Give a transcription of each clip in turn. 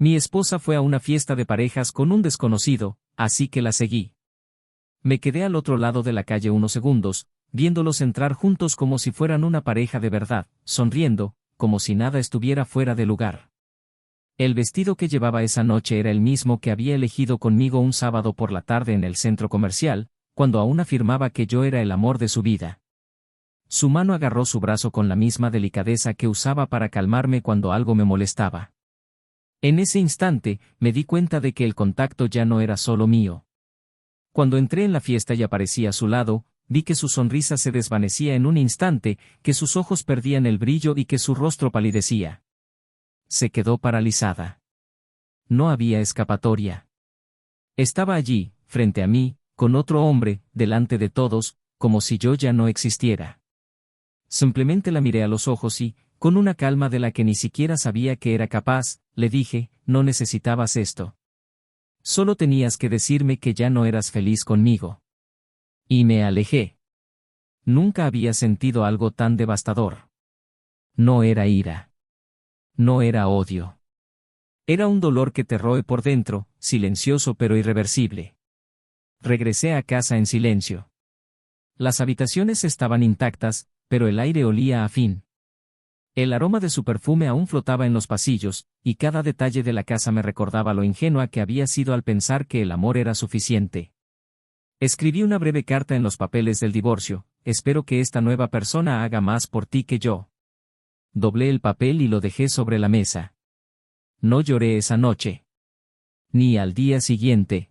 Mi esposa fue a una fiesta de parejas con un desconocido, así que la seguí. Me quedé al otro lado de la calle unos segundos, viéndolos entrar juntos como si fueran una pareja de verdad, sonriendo, como si nada estuviera fuera de lugar. El vestido que llevaba esa noche era el mismo que había elegido conmigo un sábado por la tarde en el centro comercial, cuando aún afirmaba que yo era el amor de su vida. Su mano agarró su brazo con la misma delicadeza que usaba para calmarme cuando algo me molestaba. En ese instante, me di cuenta de que el contacto ya no era solo mío. Cuando entré en la fiesta y aparecí a su lado, vi que su sonrisa se desvanecía en un instante, que sus ojos perdían el brillo y que su rostro palidecía. Se quedó paralizada. No había escapatoria. Estaba allí, frente a mí, con otro hombre, delante de todos, como si yo ya no existiera. Simplemente la miré a los ojos y, con una calma de la que ni siquiera sabía que era capaz, le dije, no necesitabas esto. Solo tenías que decirme que ya no eras feliz conmigo. Y me alejé. Nunca había sentido algo tan devastador. No era ira. No era odio. Era un dolor que te roe por dentro, silencioso pero irreversible. Regresé a casa en silencio. Las habitaciones estaban intactas, pero el aire olía a fin. El aroma de su perfume aún flotaba en los pasillos, y cada detalle de la casa me recordaba lo ingenua que había sido al pensar que el amor era suficiente. Escribí una breve carta en los papeles del divorcio, espero que esta nueva persona haga más por ti que yo. Doblé el papel y lo dejé sobre la mesa. No lloré esa noche. Ni al día siguiente.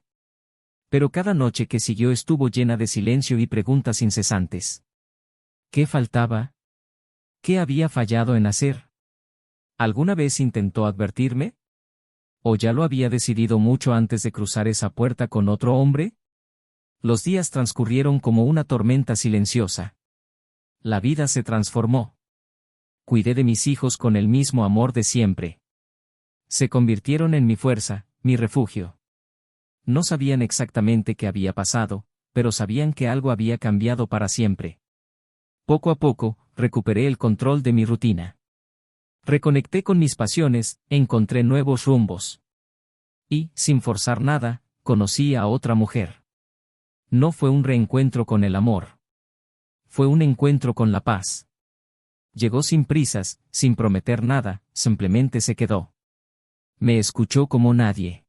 Pero cada noche que siguió estuvo llena de silencio y preguntas incesantes. ¿Qué faltaba? ¿Qué había fallado en hacer? ¿Alguna vez intentó advertirme? ¿O ya lo había decidido mucho antes de cruzar esa puerta con otro hombre? Los días transcurrieron como una tormenta silenciosa. La vida se transformó. Cuidé de mis hijos con el mismo amor de siempre. Se convirtieron en mi fuerza, mi refugio. No sabían exactamente qué había pasado, pero sabían que algo había cambiado para siempre. Poco a poco, recuperé el control de mi rutina. Reconecté con mis pasiones, encontré nuevos rumbos. Y, sin forzar nada, conocí a otra mujer. No fue un reencuentro con el amor. Fue un encuentro con la paz. Llegó sin prisas, sin prometer nada, simplemente se quedó. Me escuchó como nadie.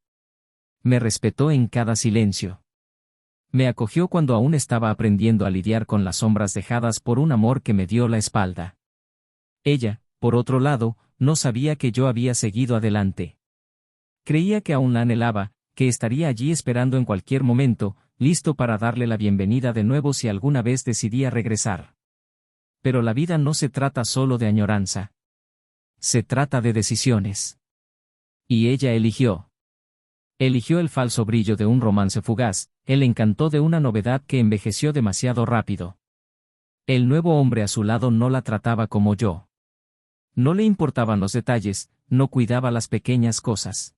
Me respetó en cada silencio. Me acogió cuando aún estaba aprendiendo a lidiar con las sombras dejadas por un amor que me dio la espalda. Ella, por otro lado, no sabía que yo había seguido adelante. Creía que aún la anhelaba, que estaría allí esperando en cualquier momento, listo para darle la bienvenida de nuevo si alguna vez decidía regresar. Pero la vida no se trata solo de añoranza. Se trata de decisiones. Y ella eligió. Eligió el falso brillo de un romance fugaz, el encanto de una novedad que envejeció demasiado rápido. El nuevo hombre a su lado no la trataba como yo. No le importaban los detalles, no cuidaba las pequeñas cosas.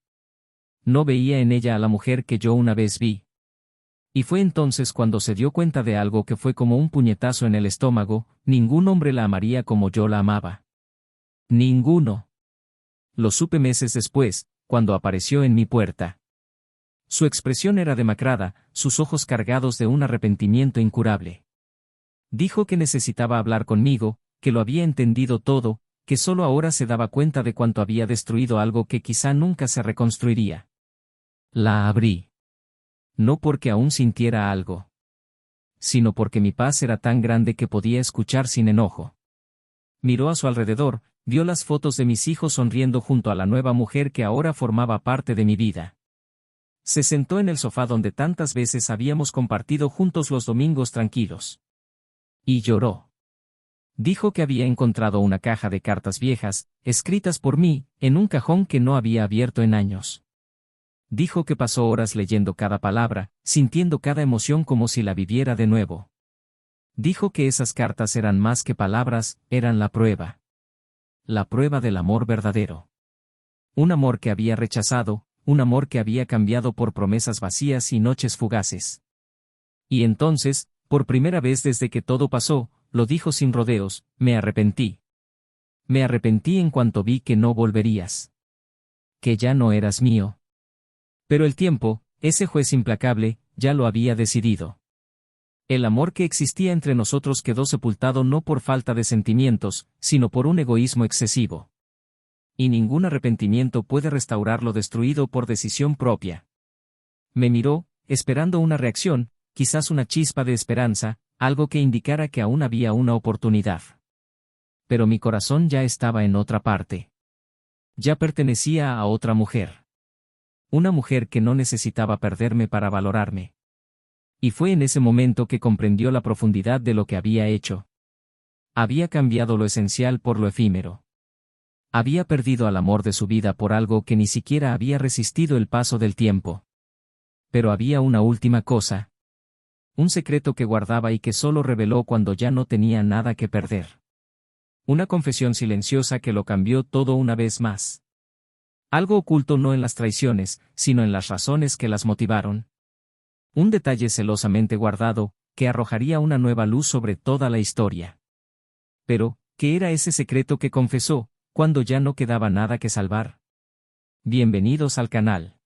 No veía en ella a la mujer que yo una vez vi. Y fue entonces cuando se dio cuenta de algo que fue como un puñetazo en el estómago, ningún hombre la amaría como yo la amaba. Ninguno. Lo supe meses después, cuando apareció en mi puerta. Su expresión era demacrada, sus ojos cargados de un arrepentimiento incurable. Dijo que necesitaba hablar conmigo, que lo había entendido todo, que solo ahora se daba cuenta de cuánto había destruido algo que quizá nunca se reconstruiría. La abrí. No porque aún sintiera algo, sino porque mi paz era tan grande que podía escuchar sin enojo. Miró a su alrededor, vio las fotos de mis hijos sonriendo junto a la nueva mujer que ahora formaba parte de mi vida. Se sentó en el sofá donde tantas veces habíamos compartido juntos los domingos tranquilos. Y lloró. Dijo que había encontrado una caja de cartas viejas, escritas por mí, en un cajón que no había abierto en años. Dijo que pasó horas leyendo cada palabra, sintiendo cada emoción como si la viviera de nuevo. Dijo que esas cartas eran más que palabras, eran la prueba. La prueba del amor verdadero. Un amor que había rechazado, un amor que había cambiado por promesas vacías y noches fugaces. Y entonces, por primera vez desde que todo pasó, lo dijo sin rodeos, me arrepentí. Me arrepentí en cuanto vi que no volverías. que ya no eras mío. Pero el tiempo, ese juez implacable, ya lo había decidido. El amor que existía entre nosotros quedó sepultado no por falta de sentimientos, sino por un egoísmo excesivo. Y ningún arrepentimiento puede restaurar lo destruido por decisión propia. Me miró, esperando una reacción, quizás una chispa de esperanza, algo que indicara que aún había una oportunidad. Pero mi corazón ya estaba en otra parte. Ya pertenecía a otra mujer. Una mujer que no necesitaba perderme para valorarme. Y fue en ese momento que comprendió la profundidad de lo que había hecho. Había cambiado lo esencial por lo efímero. Había perdido al amor de su vida por algo que ni siquiera había resistido el paso del tiempo. Pero había una última cosa. Un secreto que guardaba y que solo reveló cuando ya no tenía nada que perder. Una confesión silenciosa que lo cambió todo una vez más. Algo oculto no en las traiciones, sino en las razones que las motivaron. Un detalle celosamente guardado, que arrojaría una nueva luz sobre toda la historia. Pero, ¿qué era ese secreto que confesó, cuando ya no quedaba nada que salvar? Bienvenidos al canal.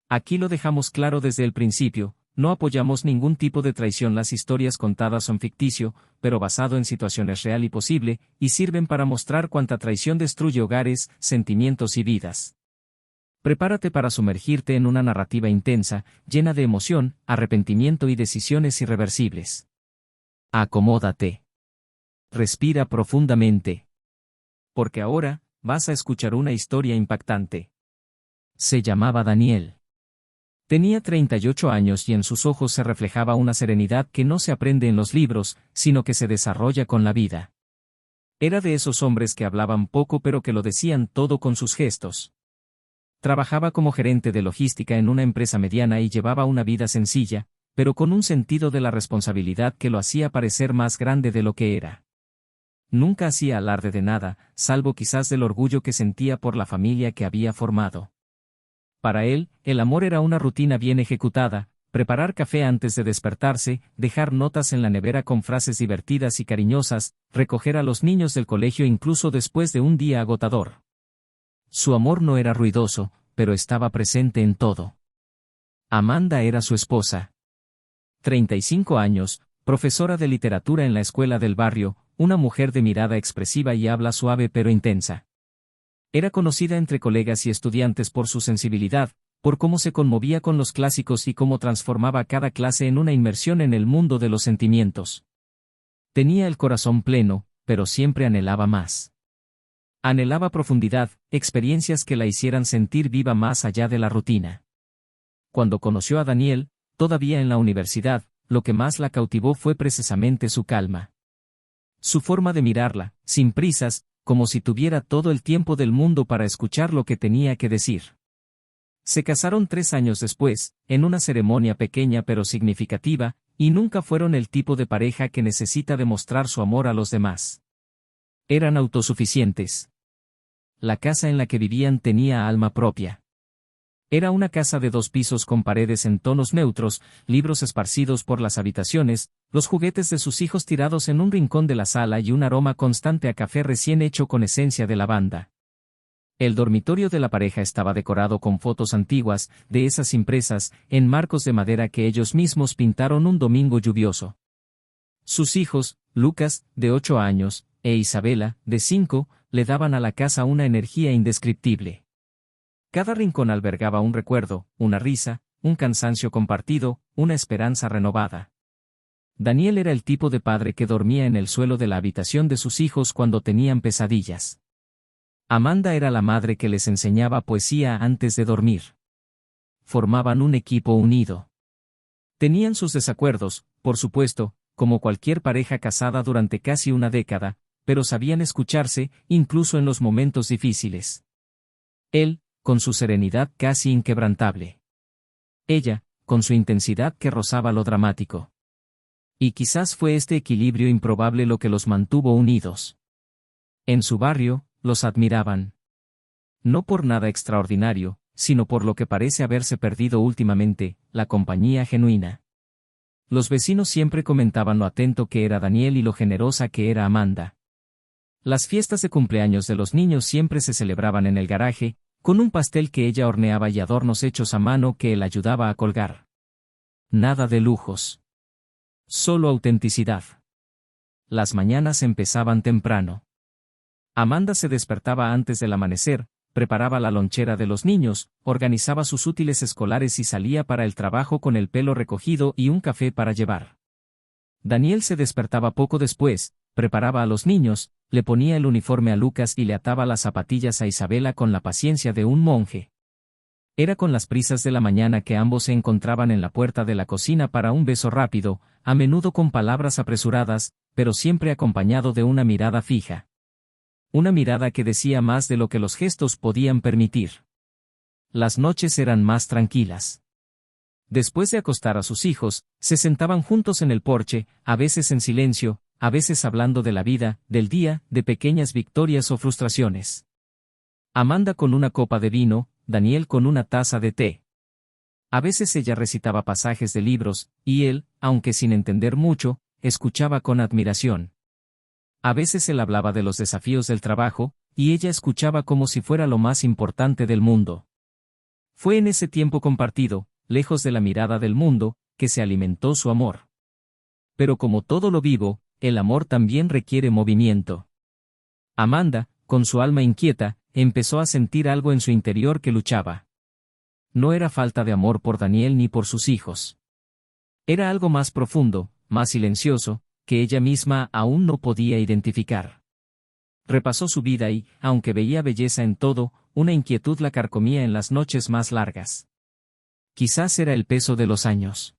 Aquí lo dejamos claro desde el principio, no apoyamos ningún tipo de traición. Las historias contadas son ficticio, pero basado en situaciones real y posible, y sirven para mostrar cuánta traición destruye hogares, sentimientos y vidas. Prepárate para sumergirte en una narrativa intensa, llena de emoción, arrepentimiento y decisiones irreversibles. Acomódate. Respira profundamente. Porque ahora, vas a escuchar una historia impactante. Se llamaba Daniel. Tenía 38 años y en sus ojos se reflejaba una serenidad que no se aprende en los libros, sino que se desarrolla con la vida. Era de esos hombres que hablaban poco pero que lo decían todo con sus gestos. Trabajaba como gerente de logística en una empresa mediana y llevaba una vida sencilla, pero con un sentido de la responsabilidad que lo hacía parecer más grande de lo que era. Nunca hacía alarde de nada, salvo quizás del orgullo que sentía por la familia que había formado. Para él, el amor era una rutina bien ejecutada: preparar café antes de despertarse, dejar notas en la nevera con frases divertidas y cariñosas, recoger a los niños del colegio incluso después de un día agotador. Su amor no era ruidoso, pero estaba presente en todo. Amanda era su esposa. 35 años, profesora de literatura en la escuela del barrio, una mujer de mirada expresiva y habla suave pero intensa. Era conocida entre colegas y estudiantes por su sensibilidad, por cómo se conmovía con los clásicos y cómo transformaba cada clase en una inmersión en el mundo de los sentimientos. Tenía el corazón pleno, pero siempre anhelaba más. Anhelaba profundidad, experiencias que la hicieran sentir viva más allá de la rutina. Cuando conoció a Daniel, todavía en la universidad, lo que más la cautivó fue precisamente su calma. Su forma de mirarla, sin prisas, como si tuviera todo el tiempo del mundo para escuchar lo que tenía que decir. Se casaron 3 años después, en una ceremonia pequeña pero significativa, y nunca fueron el tipo de pareja que necesita demostrar su amor a los demás. Eran autosuficientes. La casa en la que vivían tenía alma propia. Era una casa de 2 pisos con paredes en tonos neutros, libros esparcidos por las habitaciones, los juguetes de sus hijos tirados en un rincón de la sala y un aroma constante a café recién hecho con esencia de lavanda. El dormitorio de la pareja estaba decorado con fotos antiguas, de esas impresas, en marcos de madera que ellos mismos pintaron un domingo lluvioso. Sus hijos, Lucas, de 8 años, e Isabela, de 5, le daban a la casa una energía indescriptible. Cada rincón albergaba un recuerdo, una risa, un cansancio compartido, una esperanza renovada. Daniel era el tipo de padre que dormía en el suelo de la habitación de sus hijos cuando tenían pesadillas. Amanda era la madre que les enseñaba poesía antes de dormir. Formaban un equipo unido. Tenían sus desacuerdos, por supuesto, como cualquier pareja casada durante casi una década, pero sabían escucharse, incluso en los momentos difíciles. Él, con su serenidad casi inquebrantable. Ella, con su intensidad que rozaba lo dramático. Y quizás fue este equilibrio improbable lo que los mantuvo unidos. En su barrio, los admiraban. No por nada extraordinario, sino por lo que parece haberse perdido últimamente, la compañía genuina. Los vecinos siempre comentaban lo atento que era Daniel y lo generosa que era Amanda. Las fiestas de cumpleaños de los niños siempre se celebraban en el garaje, con un pastel que ella horneaba y adornos hechos a mano que él ayudaba a colgar. Nada de lujos. Solo autenticidad. Las mañanas empezaban temprano. Amanda se despertaba antes del amanecer, preparaba la lonchera de los niños, organizaba sus útiles escolares y salía para el trabajo con el pelo recogido y un café para llevar. Daniel se despertaba poco después, preparaba a los niños, le ponía el uniforme a Lucas y le ataba las zapatillas a Isabela con la paciencia de un monje. Era con las prisas de la mañana que ambos se encontraban en la puerta de la cocina para un beso rápido, a menudo con palabras apresuradas, pero siempre acompañado de una mirada fija. Una mirada que decía más de lo que los gestos podían permitir. Las noches eran más tranquilas. Después de acostar a sus hijos, se sentaban juntos en el porche, a veces en silencio, a veces hablando de la vida, del día, de pequeñas victorias o frustraciones. Amanda con una copa de vino, Daniel con una taza de té. A veces ella recitaba pasajes de libros, y él, aunque sin entender mucho, escuchaba con admiración. A veces él hablaba de los desafíos del trabajo, y ella escuchaba como si fuera lo más importante del mundo. Fue en ese tiempo compartido, lejos de la mirada del mundo, que se alimentó su amor. Pero como todo lo vivo, el amor también requiere movimiento. Amanda, con su alma inquieta, empezó a sentir algo en su interior que luchaba. No era falta de amor por Daniel ni por sus hijos. Era algo más profundo, más silencioso, que ella misma aún no podía identificar. Repasó su vida y, aunque veía belleza en todo, una inquietud la carcomía en las noches más largas. Quizás era el peso de los años.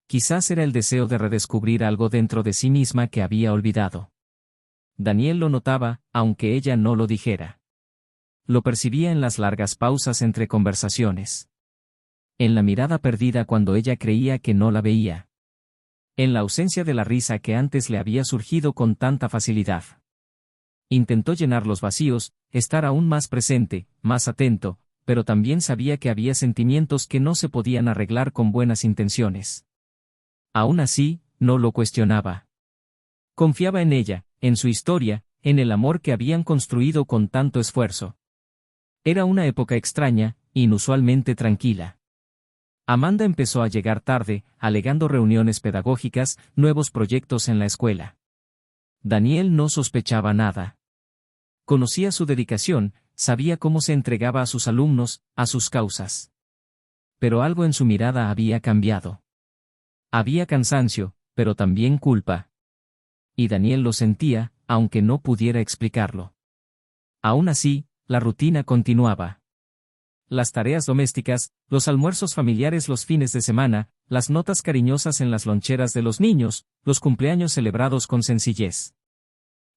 Quizás era el deseo de redescubrir algo dentro de sí misma que había olvidado. Daniel lo notaba, aunque ella no lo dijera. Lo percibía en las largas pausas entre conversaciones. En la mirada perdida cuando ella creía que no la veía. En la ausencia de la risa que antes le había surgido con tanta facilidad. Intentó llenar los vacíos, estar aún más presente, más atento, pero también sabía que había sentimientos que no se podían arreglar con buenas intenciones. Aún así, no lo cuestionaba. Confiaba en ella, en su historia, en el amor que habían construido con tanto esfuerzo. Era una época extraña, inusualmente tranquila. Amanda empezó a llegar tarde, alegando reuniones pedagógicas, nuevos proyectos en la escuela. Daniel no sospechaba nada. Conocía su dedicación, sabía cómo se entregaba a sus alumnos, a sus causas. Pero algo en su mirada había cambiado. Había cansancio, pero también culpa. Y Daniel lo sentía, aunque no pudiera explicarlo. Aún así, la rutina continuaba. Las tareas domésticas, los almuerzos familiares los fines de semana, las notas cariñosas en las loncheras de los niños, los cumpleaños celebrados con sencillez.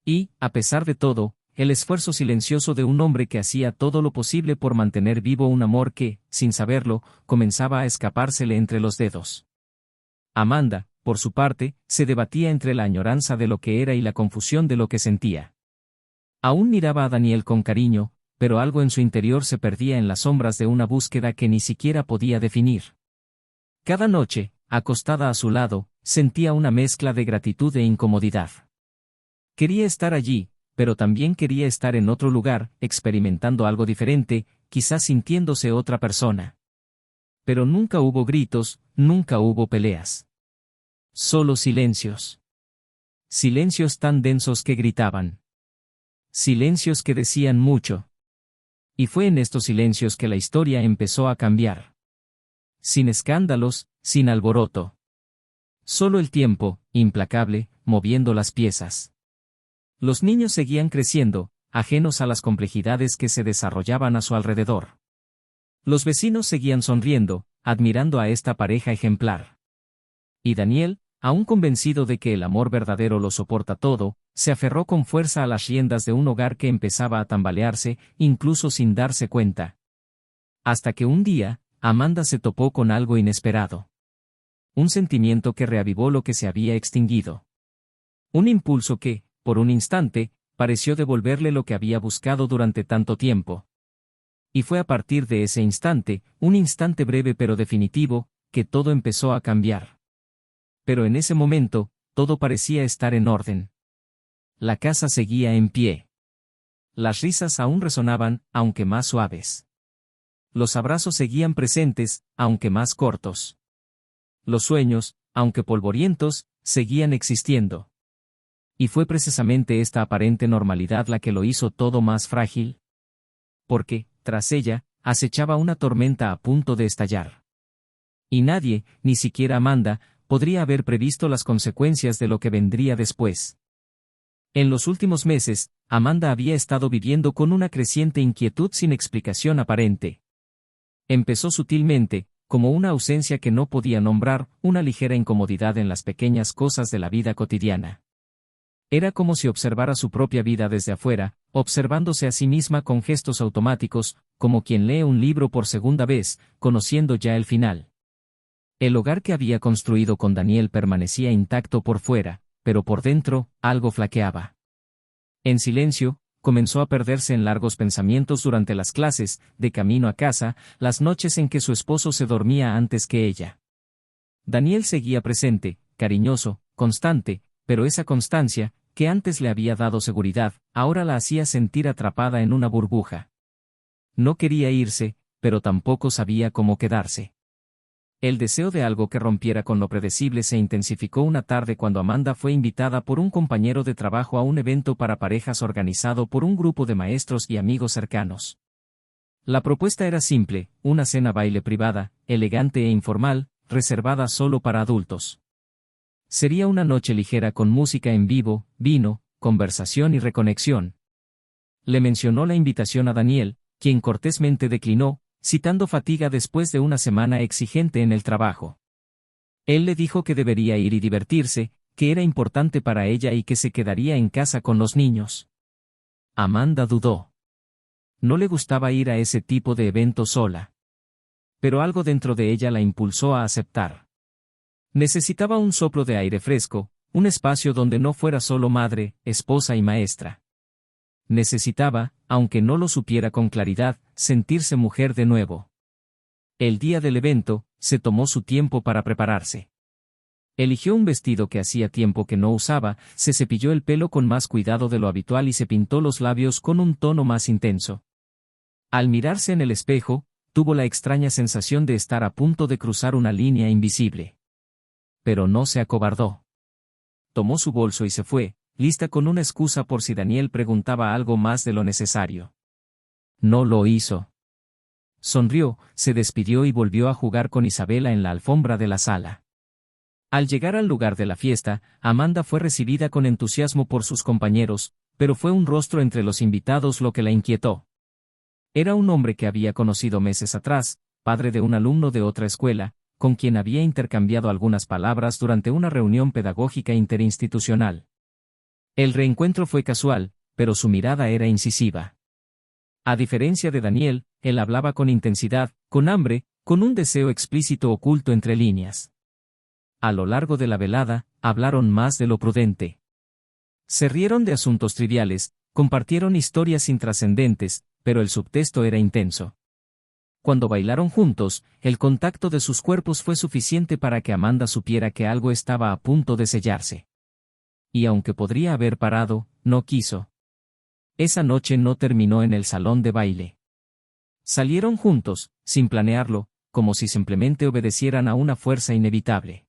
Y, a pesar de todo, el esfuerzo silencioso de un hombre que hacía todo lo posible por mantener vivo un amor que, sin saberlo, comenzaba a escapársele entre los dedos. Amanda, por su parte, se debatía entre la añoranza de lo que era y la confusión de lo que sentía. Aún miraba a Daniel con cariño, pero algo en su interior se perdía en las sombras de una búsqueda que ni siquiera podía definir. Cada noche, acostada a su lado, sentía una mezcla de gratitud e incomodidad. Quería estar allí, pero también quería estar en otro lugar, experimentando algo diferente, quizás sintiéndose otra persona. Pero nunca hubo gritos, nunca hubo peleas. Solo silencios. Silencios tan densos que gritaban. Silencios que decían mucho. Y fue en estos silencios que la historia empezó a cambiar. Sin escándalos, sin alboroto. Solo el tiempo, implacable, moviendo las piezas. Los niños seguían creciendo, ajenos a las complejidades que se desarrollaban a su alrededor. Los vecinos seguían sonriendo, admirando a esta pareja ejemplar. Y Daniel, aún convencido de que el amor verdadero lo soporta todo, se aferró con fuerza a las riendas de un hogar que empezaba a tambalearse, incluso sin darse cuenta. Hasta que un día, Amanda se topó con algo inesperado. Un sentimiento que reavivó lo que se había extinguido. Un impulso que, por un instante, pareció devolverle lo que había buscado durante tanto tiempo. Y fue a partir de ese instante, un instante breve pero definitivo, que todo empezó a cambiar. Pero en ese momento, todo parecía estar en orden. La casa seguía en pie. Las risas aún resonaban, aunque más suaves. Los abrazos seguían presentes, aunque más cortos. Los sueños, aunque polvorientos, seguían existiendo. Y fue precisamente esta aparente normalidad la que lo hizo todo más frágil. Porque, tras ella, acechaba una tormenta a punto de estallar. Y nadie, ni siquiera Amanda, podría haber previsto las consecuencias de lo que vendría después. En los últimos meses, Amanda había estado viviendo con una creciente inquietud sin explicación aparente. Empezó sutilmente, como una ausencia que no podía nombrar, una ligera incomodidad en las pequeñas cosas de la vida cotidiana. Era como si observara su propia vida desde afuera, observándose a sí misma con gestos automáticos, como quien lee un libro por segunda vez, conociendo ya el final. El hogar que había construido con Daniel permanecía intacto por fuera, pero por dentro, algo flaqueaba. En silencio, comenzó a perderse en largos pensamientos durante las clases, de camino a casa, las noches en que su esposo se dormía antes que ella. Daniel seguía presente, cariñoso, constante, pero esa constancia, que antes le había dado seguridad, ahora la hacía sentir atrapada en una burbuja. No quería irse, pero tampoco sabía cómo quedarse. El deseo de algo que rompiera con lo predecible se intensificó una tarde cuando Amanda fue invitada por un compañero de trabajo a un evento para parejas organizado por un grupo de maestros y amigos cercanos. La propuesta era simple, una cena baile privada, elegante e informal, reservada solo para adultos. Sería una noche ligera con música en vivo, vino, conversación y reconexión. Le mencionó la invitación a Daniel, quien cortésmente declinó, citando fatiga después de una semana exigente en el trabajo. Él le dijo que debería ir y divertirse, que era importante para ella y que se quedaría en casa con los niños. Amanda dudó. No le gustaba ir a ese tipo de evento sola. Pero algo dentro de ella la impulsó a aceptar. Necesitaba un soplo de aire fresco, un espacio donde no fuera solo madre, esposa y maestra. Necesitaba, aunque no lo supiera con claridad, sentirse mujer de nuevo. El día del evento, se tomó su tiempo para prepararse. Eligió un vestido que hacía tiempo que no usaba, se cepilló el pelo con más cuidado de lo habitual y se pintó los labios con un tono más intenso. Al mirarse en el espejo, tuvo la extraña sensación de estar a punto de cruzar una línea invisible. Pero no se acobardó. Tomó su bolso y se fue, lista con una excusa por si Daniel preguntaba algo más de lo necesario. No lo hizo. Sonrió, se despidió y volvió a jugar con Isabela en la alfombra de la sala. Al llegar al lugar de la fiesta, Amanda fue recibida con entusiasmo por sus compañeros, pero fue un rostro entre los invitados lo que la inquietó. Era un hombre que había conocido meses atrás, padre de un alumno de otra escuela, con quien había intercambiado algunas palabras durante una reunión pedagógica interinstitucional. El reencuentro fue casual, pero su mirada era incisiva. A diferencia de Daniel, él hablaba con intensidad, con hambre, con un deseo explícito oculto entre líneas. A lo largo de la velada, hablaron más de lo prudente. Se rieron de asuntos triviales, compartieron historias intrascendentes, pero el subtexto era intenso. Cuando bailaron juntos, el contacto de sus cuerpos fue suficiente para que Amanda supiera que algo estaba a punto de sellarse. Y aunque podría haber parado, no quiso. Esa noche no terminó en el salón de baile. Salieron juntos, sin planearlo, como si simplemente obedecieran a una fuerza inevitable.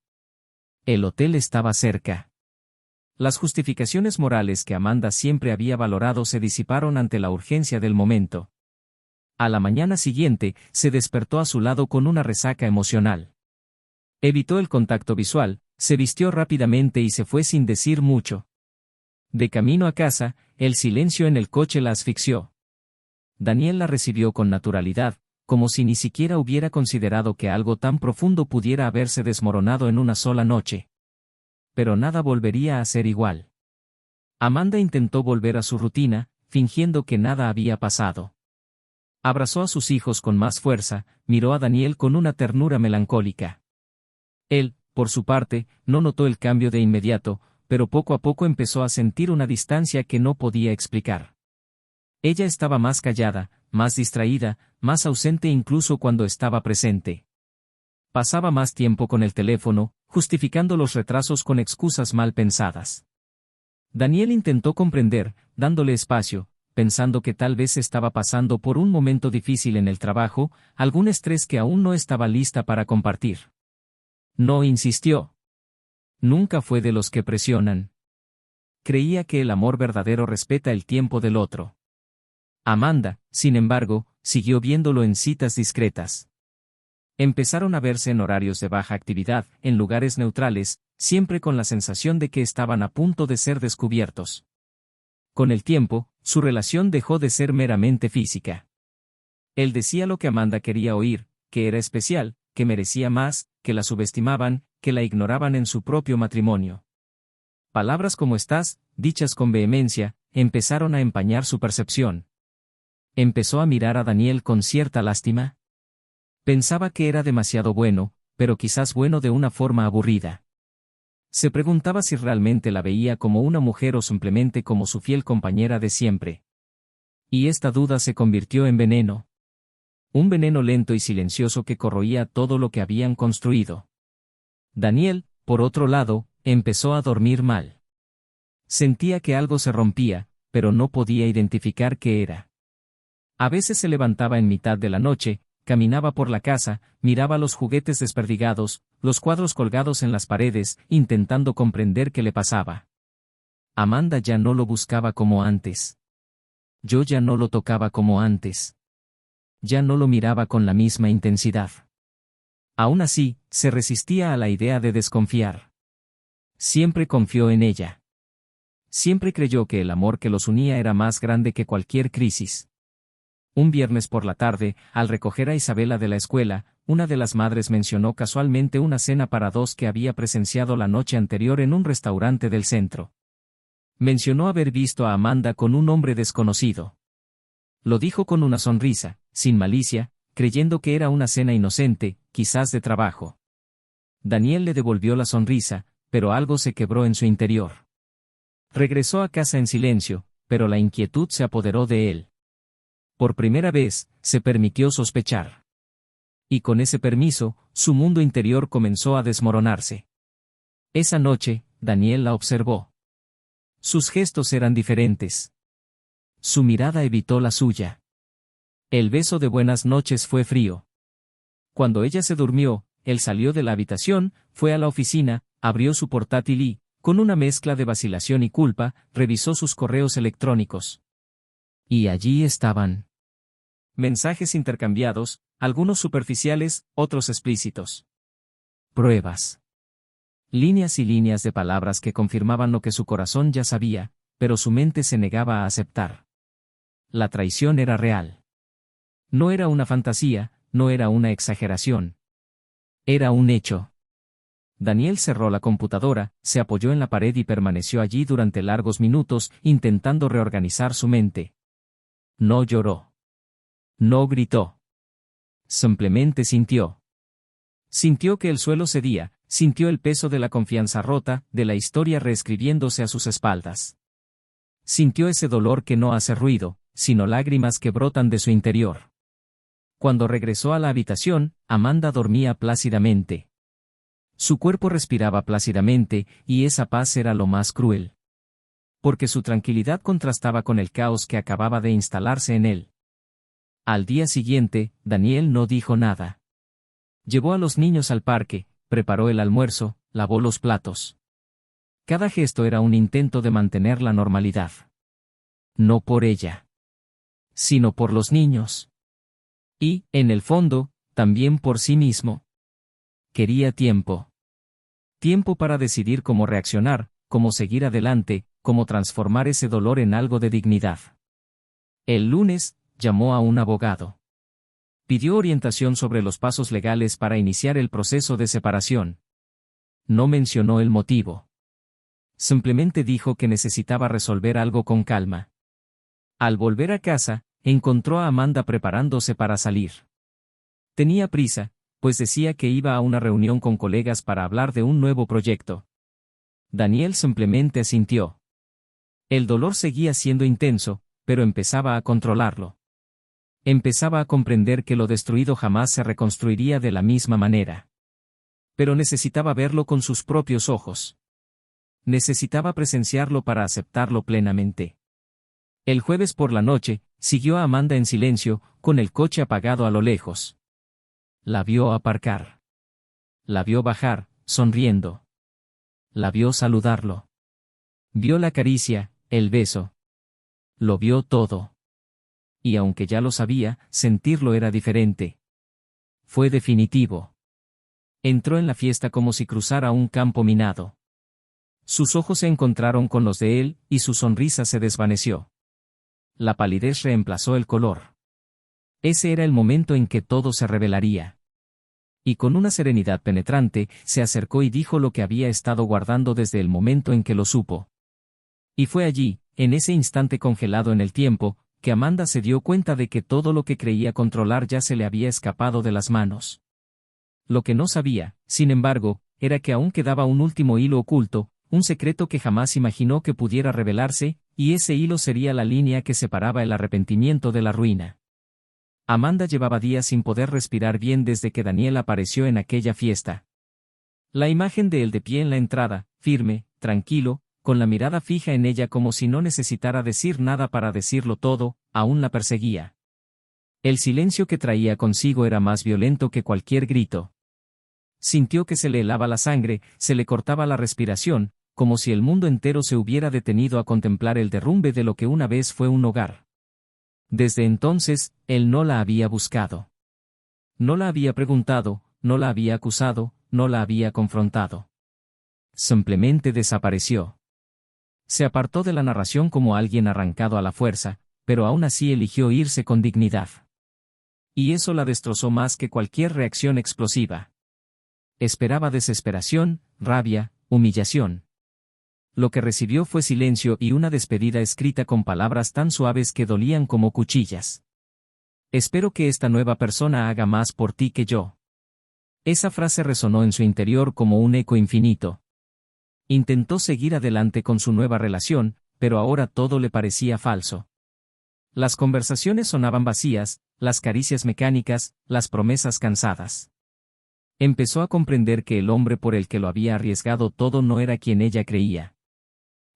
El hotel estaba cerca. Las justificaciones morales que Amanda siempre había valorado se disiparon ante la urgencia del momento. A la mañana siguiente, se despertó a su lado con una resaca emocional. Evitó el contacto visual, se vistió rápidamente y se fue sin decir mucho. De camino a casa, el silencio en el coche la asfixió. Daniel la recibió con naturalidad, como si ni siquiera hubiera considerado que algo tan profundo pudiera haberse desmoronado en una sola noche. Pero nada volvería a ser igual. Amanda intentó volver a su rutina, fingiendo que nada había pasado. Abrazó a sus hijos con más fuerza, miró a Daniel con una ternura melancólica. Él, por su parte, no notó el cambio de inmediato, pero poco a poco empezó a sentir una distancia que no podía explicar. Ella estaba más callada, más distraída, más ausente incluso cuando estaba presente. Pasaba más tiempo con el teléfono, justificando los retrasos con excusas mal pensadas. Daniel intentó comprender, dándole espacio, pensando que tal vez estaba pasando por un momento difícil en el trabajo, algún estrés que aún no estaba lista para compartir. No insistió. Nunca fue de los que presionan. Creía que el amor verdadero respeta el tiempo del otro. Amanda, sin embargo, siguió viéndolo en citas discretas. Empezaron a verse en horarios de baja actividad, en lugares neutrales, siempre con la sensación de que estaban a punto de ser descubiertos. Con el tiempo, su relación dejó de ser meramente física. Él decía lo que Amanda quería oír, que era especial, que merecía más, que la subestimaban, que la ignoraban en su propio matrimonio. Palabras como "estás", dichas con vehemencia, empezaron a empañar su percepción. Empezó a mirar a Daniel con cierta lástima. Pensaba que era demasiado bueno, pero quizás bueno de una forma aburrida. Se preguntaba si realmente la veía como una mujer o simplemente como su fiel compañera de siempre. Y esta duda se convirtió en veneno. Un veneno lento y silencioso que corroía todo lo que habían construido. Daniel, por otro lado, empezó a dormir mal. Sentía que algo se rompía, pero no podía identificar qué era. A veces se levantaba en mitad de la noche, caminaba por la casa, miraba los juguetes desperdigados, los cuadros colgados en las paredes, intentando comprender qué le pasaba. Amanda ya no lo buscaba como antes. Yo ya no lo tocaba como antes. Ya no lo miraba con la misma intensidad. Aún así, se resistía a la idea de desconfiar. Siempre confió en ella. Siempre creyó que el amor que los unía era más grande que cualquier crisis. Un viernes por la tarde, al recoger a Isabela de la escuela, una de las madres mencionó casualmente una cena para dos que había presenciado la noche anterior en un restaurante del centro. Mencionó haber visto a Amanda con un hombre desconocido. Lo dijo con una sonrisa, sin malicia, creyendo que era una cena inocente, quizás de trabajo. Daniel le devolvió la sonrisa, pero algo se quebró en su interior. Regresó a casa en silencio, pero la inquietud se apoderó de él. Por primera vez, se permitió sospechar. Y con ese permiso, su mundo interior comenzó a desmoronarse. Esa noche, Daniel la observó. Sus gestos eran diferentes. Su mirada evitó la suya. El beso de buenas noches fue frío. Cuando ella se durmió, él salió de la habitación, fue a la oficina, abrió su portátil y, con una mezcla de vacilación y culpa, revisó sus correos electrónicos. Y allí estaban. Mensajes intercambiados, algunos superficiales, otros explícitos. Pruebas. Líneas y líneas de palabras que confirmaban lo que su corazón ya sabía, pero su mente se negaba a aceptar. La traición era real. No era una fantasía, no era una exageración. Era un hecho. Daniel cerró la computadora, se apoyó en la pared y permaneció allí durante largos minutos, intentando reorganizar su mente. No lloró. No gritó. Simplemente sintió. Sintió que el suelo cedía, sintió el peso de la confianza rota, de la historia reescribiéndose a sus espaldas. Sintió ese dolor que no hace ruido, sino lágrimas que brotan de su interior. Cuando regresó a la habitación, Amanda dormía plácidamente. Su cuerpo respiraba plácidamente, y esa paz era lo más cruel. Porque su tranquilidad contrastaba con el caos que acababa de instalarse en él. Al día siguiente, Daniel no dijo nada. Llevó a los niños al parque, preparó el almuerzo, lavó los platos. Cada gesto era un intento de mantener la normalidad. No por ella, sino por los niños. Y, en el fondo, también por sí mismo. Quería tiempo. Tiempo para decidir cómo reaccionar, cómo seguir adelante, cómo transformar ese dolor en algo de dignidad. El lunes, llamó a un abogado. Pidió orientación sobre los pasos legales para iniciar el proceso de separación. No mencionó el motivo. Simplemente dijo que necesitaba resolver algo con calma. Al volver a casa, encontró a Amanda preparándose para salir. Tenía prisa, pues decía que iba a una reunión con colegas para hablar de un nuevo proyecto. Daniel simplemente asintió. El dolor seguía siendo intenso, pero empezaba a controlarlo. Empezaba a comprender que lo destruido jamás se reconstruiría de la misma manera. Pero necesitaba verlo con sus propios ojos. Necesitaba presenciarlo para aceptarlo plenamente. El jueves por la noche, siguió a Amanda en silencio, con el coche apagado a lo lejos. La vio aparcar. La vio bajar, sonriendo. La vio saludarlo. Vio la caricia, el beso. Lo vio todo. Y aunque ya lo sabía, sentirlo era diferente. Fue definitivo. Entró en la fiesta como si cruzara un campo minado. Sus ojos se encontraron con los de él, y su sonrisa se desvaneció. La palidez reemplazó el color. Ese era el momento en que todo se revelaría. Y con una serenidad penetrante, se acercó y dijo lo que había estado guardando desde el momento en que lo supo. Y fue allí, en ese instante congelado en el tiempo, que Amanda se dio cuenta de que todo lo que creía controlar ya se le había escapado de las manos. Lo que no sabía, sin embargo, era que aún quedaba un último hilo oculto, un secreto que jamás imaginó que pudiera revelarse, y ese hilo sería la línea que separaba el arrepentimiento de la ruina. Amanda llevaba días sin poder respirar bien desde que Daniel apareció en aquella fiesta. La imagen de él de pie en la entrada, firme, tranquilo, con la mirada fija en ella como si no necesitara decir nada para decirlo todo, aún la perseguía. El silencio que traía consigo era más violento que cualquier grito. Sintió que se le helaba la sangre, se le cortaba la respiración, como si el mundo entero se hubiera detenido a contemplar el derrumbe de lo que una vez fue un hogar. Desde entonces, él no la había buscado. No la había preguntado, no la había acusado, no la había confrontado. Simplemente desapareció. Se apartó de la narración como alguien arrancado a la fuerza, pero aún así eligió irse con dignidad. Y eso la destrozó más que cualquier reacción explosiva. Esperaba desesperación, rabia, humillación. Lo que recibió fue silencio y una despedida escrita con palabras tan suaves que dolían como cuchillas. Espero que esta nueva persona haga más por ti que yo. Esa frase resonó en su interior como un eco infinito. Intentó seguir adelante con su nueva relación, pero ahora todo le parecía falso. Las conversaciones sonaban vacías, las caricias mecánicas, las promesas cansadas. Empezó a comprender que el hombre por el que lo había arriesgado todo no era quien ella creía.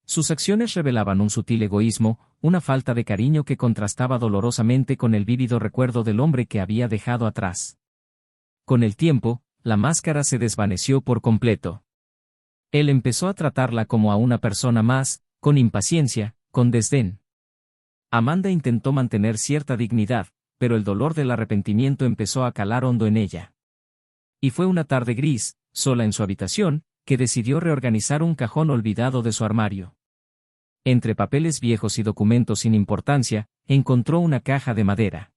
Sus acciones revelaban un sutil egoísmo, una falta de cariño que contrastaba dolorosamente con el vívido recuerdo del hombre que había dejado atrás. Con el tiempo, la máscara se desvaneció por completo. Él empezó a tratarla como a una persona más, con impaciencia, con desdén. Amanda intentó mantener cierta dignidad, pero el dolor del arrepentimiento empezó a calar hondo en ella. Y fue una tarde gris, sola en su habitación, que decidió reorganizar un cajón olvidado de su armario. Entre papeles viejos y documentos sin importancia, encontró una caja de madera.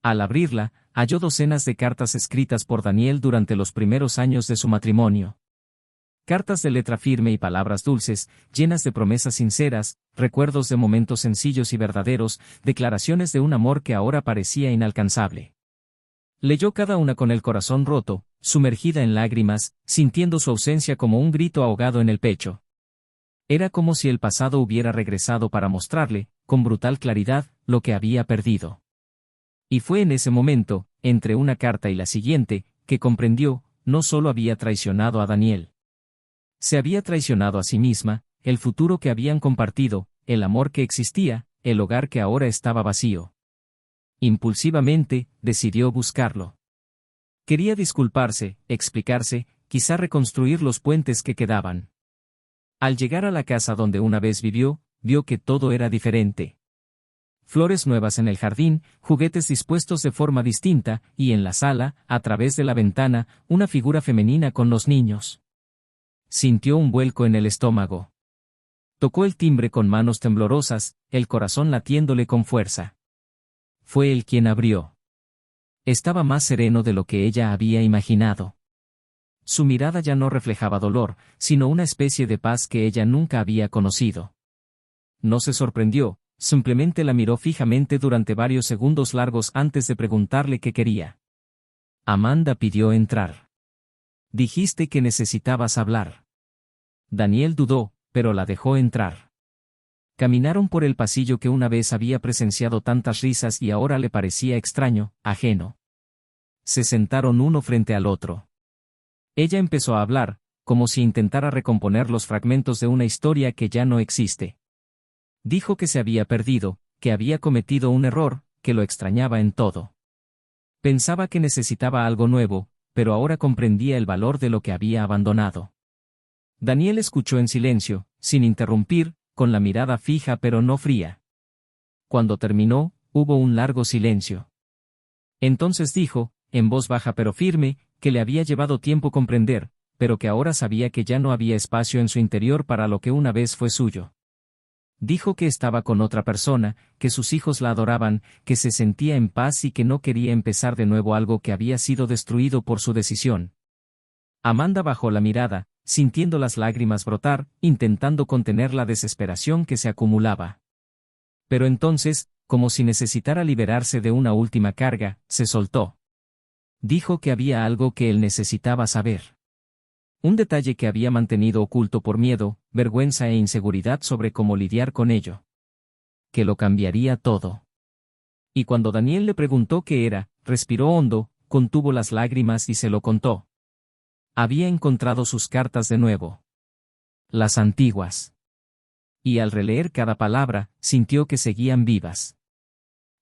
Al abrirla, halló docenas de cartas escritas por Daniel durante los primeros años de su matrimonio. Cartas de letra firme y palabras dulces, llenas de promesas sinceras, recuerdos de momentos sencillos y verdaderos, declaraciones de un amor que ahora parecía inalcanzable. Leyó cada una con el corazón roto, sumergida en lágrimas, sintiendo su ausencia como un grito ahogado en el pecho. Era como si el pasado hubiera regresado para mostrarle, con brutal claridad, lo que había perdido. Y fue en ese momento, entre una carta y la siguiente, que comprendió, no solo había traicionado a Daniel. Se había traicionado a sí misma, el futuro que habían compartido, el amor que existía, el hogar que ahora estaba vacío. Impulsivamente, decidió buscarlo. Quería disculparse, explicarse, quizá reconstruir los puentes que quedaban. Al llegar a la casa donde una vez vivió, vio que todo era diferente. Flores nuevas en el jardín, juguetes dispuestos de forma distinta, y en la sala, a través de la ventana, una figura femenina con los niños. Sintió un vuelco en el estómago. Tocó el timbre con manos temblorosas, el corazón latiéndole con fuerza. Fue él quien abrió. Estaba más sereno de lo que ella había imaginado. Su mirada ya no reflejaba dolor, sino una especie de paz que ella nunca había conocido. No se sorprendió, simplemente la miró fijamente durante varios segundos largos antes de preguntarle qué quería. Amanda pidió entrar. Dijiste que necesitabas hablar. Daniel dudó, pero la dejó entrar. Caminaron por el pasillo que una vez había presenciado tantas risas y ahora le parecía extraño, ajeno. Se sentaron uno frente al otro. Ella empezó a hablar, como si intentara recomponer los fragmentos de una historia que ya no existe. Dijo que se había perdido, que había cometido un error, que lo extrañaba en todo. Pensaba que necesitaba algo nuevo, pero ahora comprendía el valor de lo que había abandonado. Daniel escuchó en silencio, sin interrumpir, con la mirada fija pero no fría. Cuando terminó, hubo un largo silencio. Entonces dijo, en voz baja pero firme, que le había llevado tiempo comprender, pero que ahora sabía que ya no había espacio en su interior para lo que una vez fue suyo. Dijo que estaba con otra persona, que sus hijos la adoraban, que se sentía en paz y que no quería empezar de nuevo algo que había sido destruido por su decisión. Amanda bajó la mirada, sintiendo las lágrimas brotar, intentando contener la desesperación que se acumulaba. Pero entonces, como si necesitara liberarse de una última carga, se soltó. Dijo que había algo que él necesitaba saber. Un detalle que había mantenido oculto por miedo, vergüenza e inseguridad sobre cómo lidiar con ello. Que lo cambiaría todo. Y cuando Daniel le preguntó qué era, respiró hondo, contuvo las lágrimas y se lo contó. Había encontrado sus cartas de nuevo. Las antiguas. Y al releer cada palabra, sintió que seguían vivas.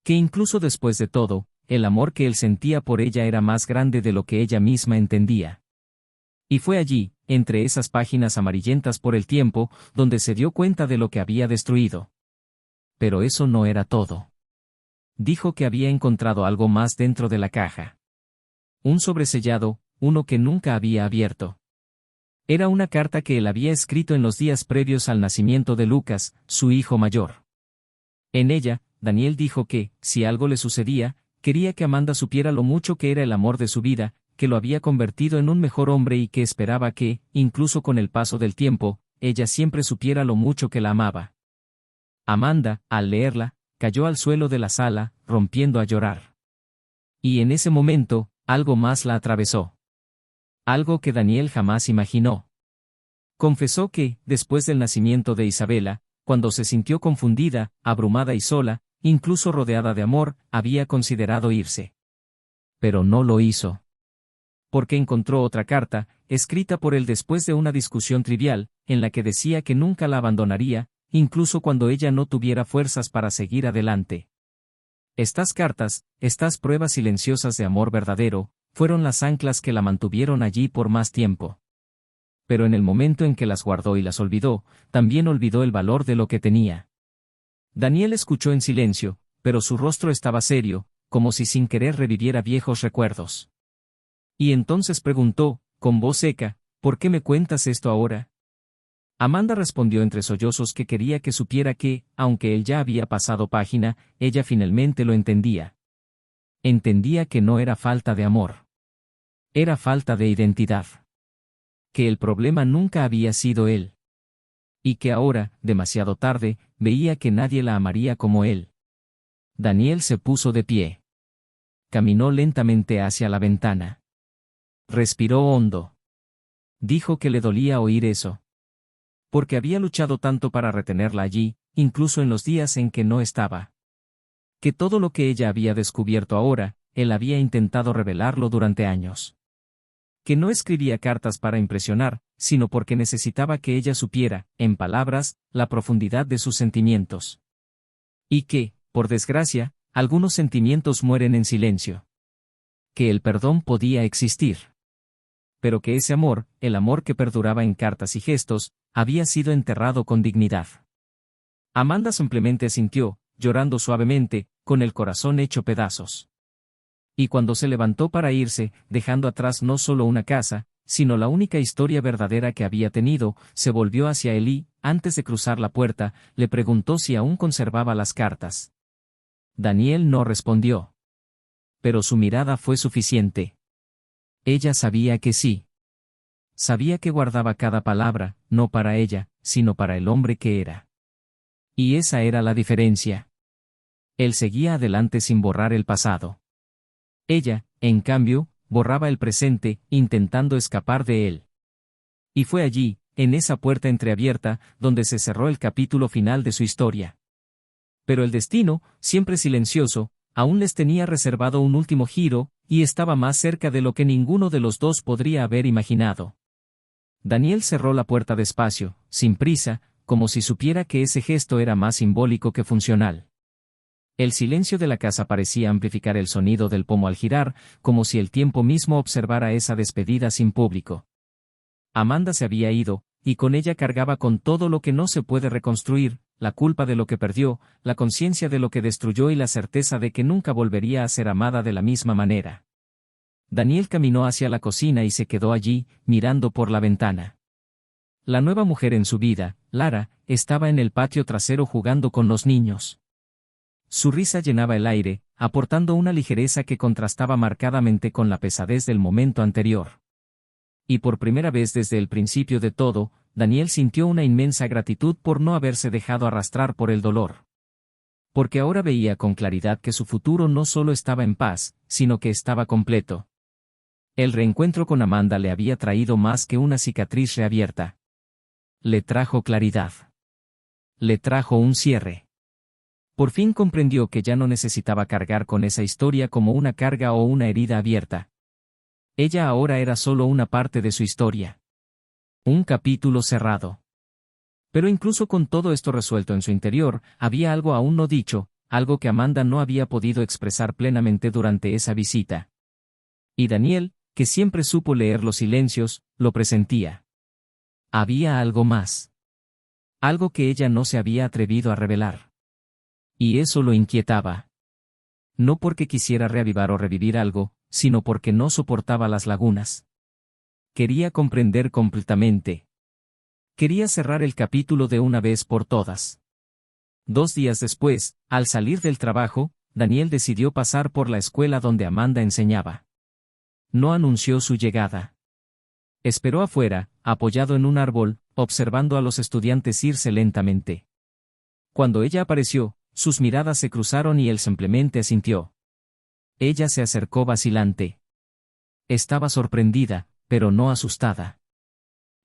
Que incluso después de todo, el amor que él sentía por ella era más grande de lo que ella misma entendía. Y fue allí, entre esas páginas amarillentas por el tiempo, donde se dio cuenta de lo que había destruido. Pero eso no era todo. Dijo que había encontrado algo más dentro de la caja. Un sobresellado, uno que nunca había abierto. Era una carta que él había escrito en los días previos al nacimiento de Lucas, su hijo mayor. En ella, Daniel dijo que, si algo le sucedía, quería que Amanda supiera lo mucho que era el amor de su vida, que lo había convertido en un mejor hombre y que esperaba que, incluso con el paso del tiempo, ella siempre supiera lo mucho que la amaba. Amanda, al leerla, cayó al suelo de la sala, rompiendo a llorar. Y en ese momento, algo más la atravesó. Algo que Daniel jamás imaginó. Confesó que, después del nacimiento de Isabela, cuando se sintió confundida, abrumada y sola, incluso rodeada de amor, había considerado irse. Pero no lo hizo. Porque encontró otra carta, escrita por él después de una discusión trivial, en la que decía que nunca la abandonaría, incluso cuando ella no tuviera fuerzas para seguir adelante. Estas cartas, estas pruebas silenciosas de amor verdadero, fueron las anclas que la mantuvieron allí por más tiempo. Pero en el momento en que las guardó y las olvidó, también olvidó el valor de lo que tenía. Daniel escuchó en silencio, pero su rostro estaba serio, como si sin querer reviviera viejos recuerdos. Y entonces preguntó, con voz seca, ¿por qué me cuentas esto ahora? Amanda respondió entre sollozos que quería que supiera que, aunque él ya había pasado página, ella finalmente lo entendía. Entendía que no era falta de amor. Era falta de identidad. Que el problema nunca había sido él. Y que ahora, demasiado tarde, veía que nadie la amaría como él. Daniel se puso de pie. Caminó lentamente hacia la ventana. Respiró hondo. Dijo que le dolía oír eso. Porque había luchado tanto para retenerla allí, incluso en los días en que no estaba. Que todo lo que ella había descubierto ahora, él había intentado revelarlo durante años. Que no escribía cartas para impresionar, sino porque necesitaba que ella supiera, en palabras, la profundidad de sus sentimientos. Y que, por desgracia, algunos sentimientos mueren en silencio. Que el perdón podía existir. Pero que ese amor, el amor que perduraba en cartas y gestos, había sido enterrado con dignidad. Amanda simplemente asintió, llorando suavemente, con el corazón hecho pedazos. Y cuando se levantó para irse, dejando atrás no solo una casa, sino la única historia verdadera que había tenido, se volvió hacia él y, antes de cruzar la puerta, le preguntó si aún conservaba las cartas. Daniel no respondió. Pero su mirada fue suficiente. Ella sabía que sí. Sabía que guardaba cada palabra, no para ella, sino para el hombre que era. Y esa era la diferencia. Él seguía adelante sin borrar el pasado. Ella, en cambio, borraba el presente, intentando escapar de él. Y fue allí, en esa puerta entreabierta, donde se cerró el capítulo final de su historia. Pero el destino, siempre silencioso, aún les tenía reservado un último giro, y estaba más cerca de lo que ninguno de los dos podría haber imaginado. Daniel cerró la puerta despacio, sin prisa, como si supiera que ese gesto era más simbólico que funcional. El silencio de la casa parecía amplificar el sonido del pomo al girar, como si el tiempo mismo observara esa despedida sin público. Amanda se había ido, y con ella cargaba con todo lo que no se puede reconstruir, la culpa de lo que perdió, la conciencia de lo que destruyó y la certeza de que nunca volvería a ser amada de la misma manera. Daniel caminó hacia la cocina y se quedó allí, mirando por la ventana. La nueva mujer en su vida, Lara, estaba en el patio trasero jugando con los niños. Su risa llenaba el aire, aportando una ligereza que contrastaba marcadamente con la pesadez del momento anterior. Y por primera vez desde el principio de todo, Daniel sintió una inmensa gratitud por no haberse dejado arrastrar por el dolor. Porque ahora veía con claridad que su futuro no solo estaba en paz, sino que estaba completo. El reencuentro con Amanda le había traído más que una cicatriz reabierta. Le trajo claridad. Le trajo un cierre. Por fin comprendió que ya no necesitaba cargar con esa historia como una carga o una herida abierta. Ella ahora era solo una parte de su historia. Un capítulo cerrado. Pero incluso con todo esto resuelto en su interior, había algo aún no dicho, algo que Amanda no había podido expresar plenamente durante esa visita. Y Daniel, que siempre supo leer los silencios, lo presentía. Había algo más. Algo que ella no se había atrevido a revelar. Y eso lo inquietaba. No porque quisiera reavivar o revivir algo, sino porque no soportaba las lagunas. Quería comprender completamente. Quería cerrar el capítulo de una vez por todas. 2 días después, al salir del trabajo, Daniel decidió pasar por la escuela donde Amanda enseñaba. No anunció su llegada. Esperó afuera, apoyado en un árbol, observando a los estudiantes irse lentamente. Cuando ella apareció, sus miradas se cruzaron y él simplemente asintió. Ella se acercó vacilante. Estaba sorprendida, pero no asustada.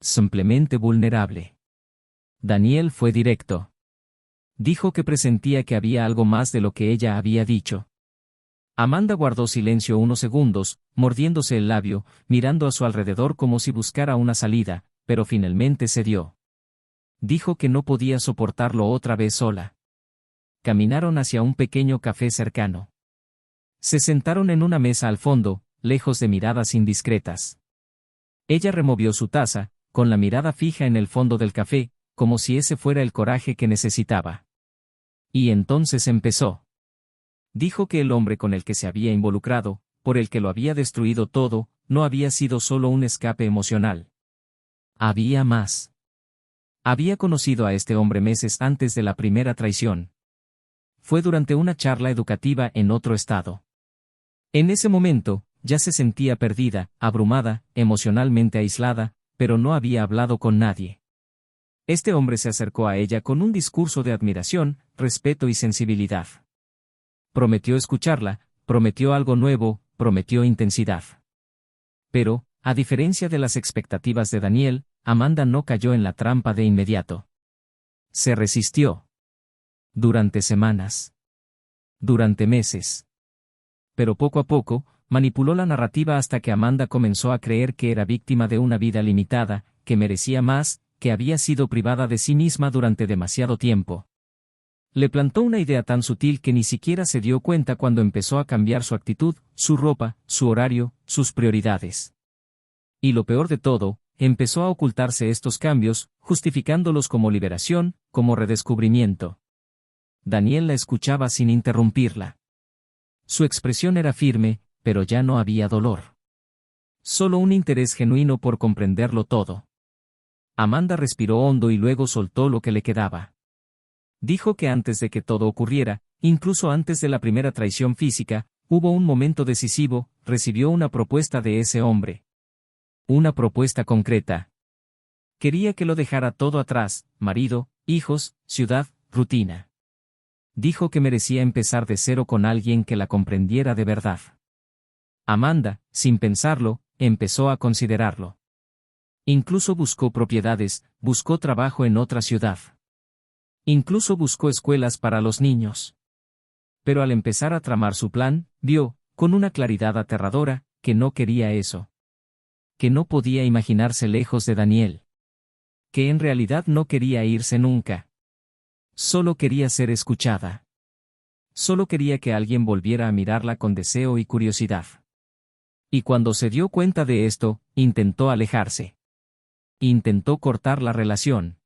Simplemente vulnerable. Daniel fue directo. Dijo que presentía que había algo más de lo que ella había dicho. Amanda guardó silencio unos segundos, mordiéndose el labio, mirando a su alrededor como si buscara una salida, pero finalmente cedió. Dijo que no podía soportarlo otra vez sola. Caminaron hacia un pequeño café cercano. Se sentaron en una mesa al fondo, lejos de miradas indiscretas. Ella removió su taza, con la mirada fija en el fondo del café, como si ese fuera el coraje que necesitaba. Y entonces empezó. Dijo que el hombre con el que se había involucrado, por el que lo había destruido todo, no había sido solo un escape emocional. Había más. Había conocido a este hombre meses antes de la primera traición. Fue durante una charla educativa en otro estado. En ese momento, ya se sentía perdida, abrumada, emocionalmente aislada, pero no había hablado con nadie. Este hombre se acercó a ella con un discurso de admiración, respeto y sensibilidad. Prometió escucharla, prometió algo nuevo, prometió intensidad. Pero, a diferencia de las expectativas de Daniel, Amanda no cayó en la trampa de inmediato. Se resistió. Durante semanas. Durante meses. Pero poco a poco, manipuló la narrativa hasta que Amanda comenzó a creer que era víctima de una vida limitada, que merecía más, que había sido privada de sí misma durante demasiado tiempo. Le plantó una idea tan sutil que ni siquiera se dio cuenta cuando empezó a cambiar su actitud, su ropa, su horario, sus prioridades. Y lo peor de todo, empezó a ocultarse estos cambios, justificándolos como liberación, como redescubrimiento. Daniel la escuchaba sin interrumpirla. Su expresión era firme, pero ya no había dolor. Solo un interés genuino por comprenderlo todo. Amanda respiró hondo y luego soltó lo que le quedaba. Dijo que antes de que todo ocurriera, incluso antes de la primera traición física, hubo un momento decisivo, recibió una propuesta de ese hombre. Una propuesta concreta. Quería que lo dejara todo atrás, marido, hijos, ciudad, rutina. Dijo que merecía empezar de cero con alguien que la comprendiera de verdad. Amanda, sin pensarlo, empezó a considerarlo. Incluso buscó propiedades, buscó trabajo en otra ciudad. Incluso buscó escuelas para los niños. Pero al empezar a tramar su plan, vio, con una claridad aterradora, que no quería eso. Que no podía imaginarse lejos de Daniel. Que en realidad no quería irse nunca. Solo quería ser escuchada. Solo quería que alguien volviera a mirarla con deseo y curiosidad. Y cuando se dio cuenta de esto, intentó alejarse. Intentó cortar la relación.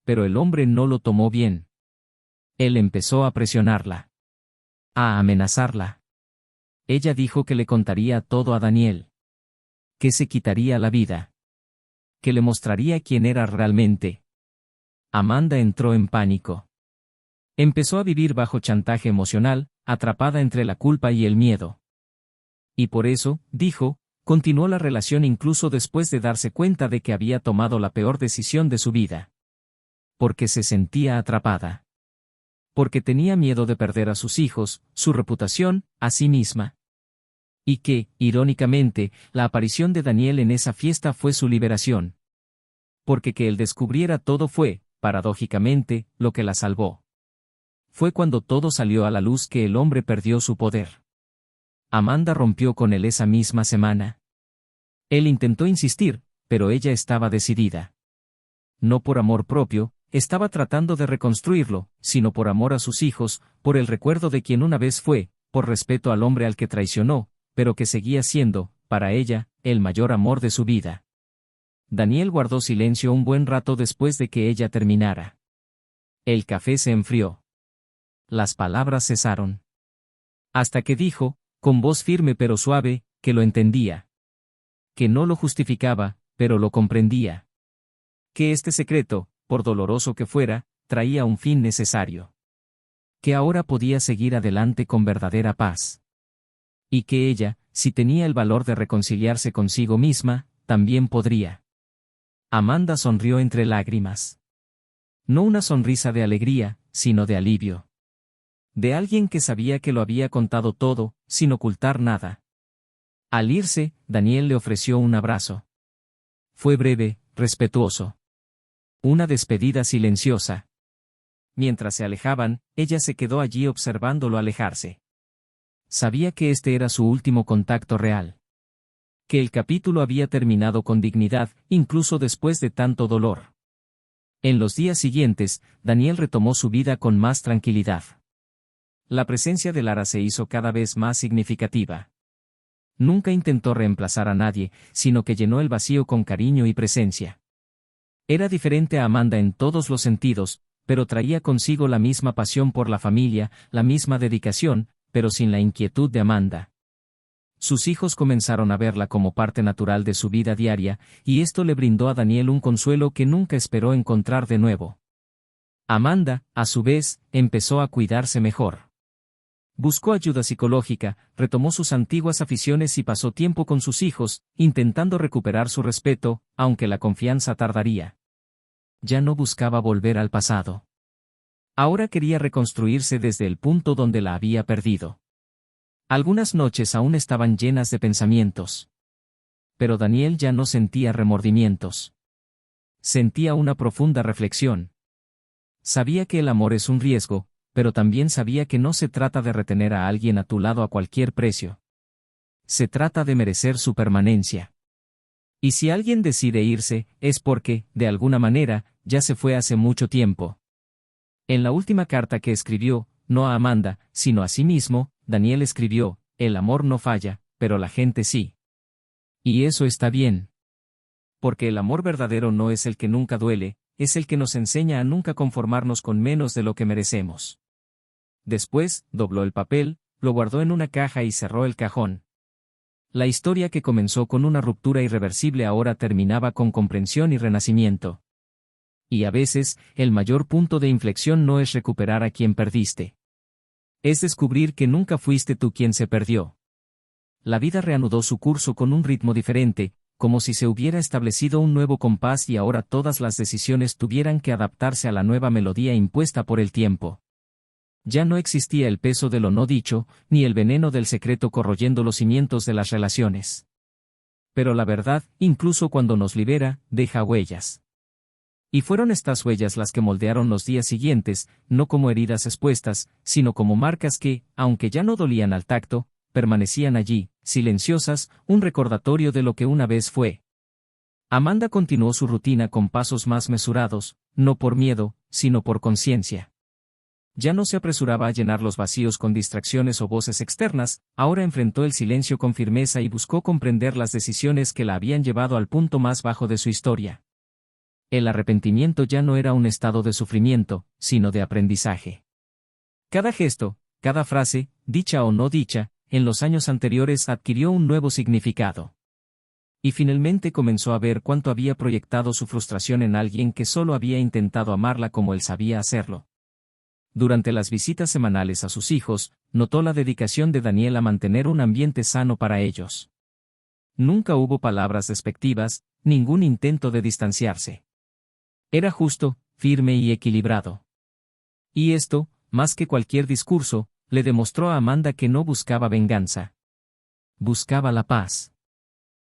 Pero el hombre no lo tomó bien. Él empezó a presionarla. A amenazarla. Ella dijo que le contaría todo a Daniel. Que se quitaría la vida. Que le mostraría quién era realmente. Amanda entró en pánico. Empezó a vivir bajo chantaje emocional, atrapada entre la culpa y el miedo. Y por eso, dijo, continuó la relación incluso después de darse cuenta de que había tomado la peor decisión de su vida. Porque se sentía atrapada. Porque tenía miedo de perder a sus hijos, su reputación, a sí misma. Y que, irónicamente, la aparición de Daniel en esa fiesta fue su liberación. Porque que él descubriera todo fue, paradójicamente, lo que la salvó. Fue cuando todo salió a la luz que el hombre perdió su poder. Amanda rompió con él esa misma semana. Él intentó insistir, pero ella estaba decidida. No por amor propio, estaba tratando de reconstruirlo, sino por amor a sus hijos, por el recuerdo de quien una vez fue, por respeto al hombre al que traicionó, pero que seguía siendo, para ella, el mayor amor de su vida. Daniel guardó silencio un buen rato después de que ella terminara. El café se enfrió. Las palabras cesaron. Hasta que dijo, con voz firme pero suave, que lo entendía. Que no lo justificaba, pero lo comprendía. Que este secreto, por doloroso que fuera, traía un fin necesario. Que ahora podía seguir adelante con verdadera paz. Y que ella, si tenía el valor de reconciliarse consigo misma, también podría. Amanda sonrió entre lágrimas. No una sonrisa de alegría, sino de alivio. De alguien que sabía que lo había contado todo, sin ocultar nada. Al irse, Daniel le ofreció un abrazo. Fue breve, respetuoso. Una despedida silenciosa. Mientras se alejaban, ella se quedó allí observándolo alejarse. Sabía que este era su último contacto real. Que el capítulo había terminado con dignidad, incluso después de tanto dolor. En los días siguientes, Daniel retomó su vida con más tranquilidad. La presencia de Lara se hizo cada vez más significativa. Nunca intentó reemplazar a nadie, sino que llenó el vacío con cariño y presencia. Era diferente a Amanda en todos los sentidos, pero traía consigo la misma pasión por la familia, la misma dedicación, pero sin la inquietud de Amanda. Sus hijos comenzaron a verla como parte natural de su vida diaria, y esto le brindó a Daniel un consuelo que nunca esperó encontrar de nuevo. Amanda, a su vez, empezó a cuidarse mejor. Buscó ayuda psicológica, retomó sus antiguas aficiones y pasó tiempo con sus hijos, intentando recuperar su respeto, aunque la confianza tardaría. Ya no buscaba volver al pasado. Ahora quería reconstruirse desde el punto donde la había perdido. Algunas noches aún estaban llenas de pensamientos. Pero Daniel ya no sentía remordimientos. Sentía una profunda reflexión. Sabía que el amor es un riesgo, pero también sabía que no se trata de retener a alguien a tu lado a cualquier precio. Se trata de merecer su permanencia. Y si alguien decide irse, es porque, de alguna manera, ya se fue hace mucho tiempo. En la última carta que escribió, no a Amanda, sino a sí mismo, Daniel escribió, el amor no falla, pero la gente sí. Y eso está bien. Porque el amor verdadero no es el que nunca duele, es el que nos enseña a nunca conformarnos con menos de lo que merecemos. Después, dobló el papel, lo guardó en una caja y cerró el cajón. La historia que comenzó con una ruptura irreversible ahora terminaba con comprensión y renacimiento. Y a veces, el mayor punto de inflexión no es recuperar a quien perdiste. Es descubrir que nunca fuiste tú quien se perdió. La vida reanudó su curso con un ritmo diferente, como si se hubiera establecido un nuevo compás y ahora todas las decisiones tuvieran que adaptarse a la nueva melodía impuesta por el tiempo. Ya no existía el peso de lo no dicho, ni el veneno del secreto corroyendo los cimientos de las relaciones. Pero la verdad, incluso cuando nos libera, deja huellas. Y fueron estas huellas las que moldearon los días siguientes, no como heridas expuestas, sino como marcas que, aunque ya no dolían al tacto, permanecían allí, silenciosas, un recordatorio de lo que una vez fue. Amanda continuó su rutina con pasos más mesurados, no por miedo, sino por conciencia. Ya no se apresuraba a llenar los vacíos con distracciones o voces externas, ahora enfrentó el silencio con firmeza y buscó comprender las decisiones que la habían llevado al punto más bajo de su historia. El arrepentimiento ya no era un estado de sufrimiento, sino de aprendizaje. Cada gesto, cada frase, dicha o no dicha, en los años anteriores adquirió un nuevo significado. Y finalmente comenzó a ver cuánto había proyectado su frustración en alguien que solo había intentado amarla como él sabía hacerlo. Durante las visitas semanales a sus hijos, notó la dedicación de Daniel a mantener un ambiente sano para ellos. Nunca hubo palabras despectivas, ningún intento de distanciarse. Era justo, firme y equilibrado. Y esto, más que cualquier discurso, le demostró a Amanda que no buscaba venganza. Buscaba la paz.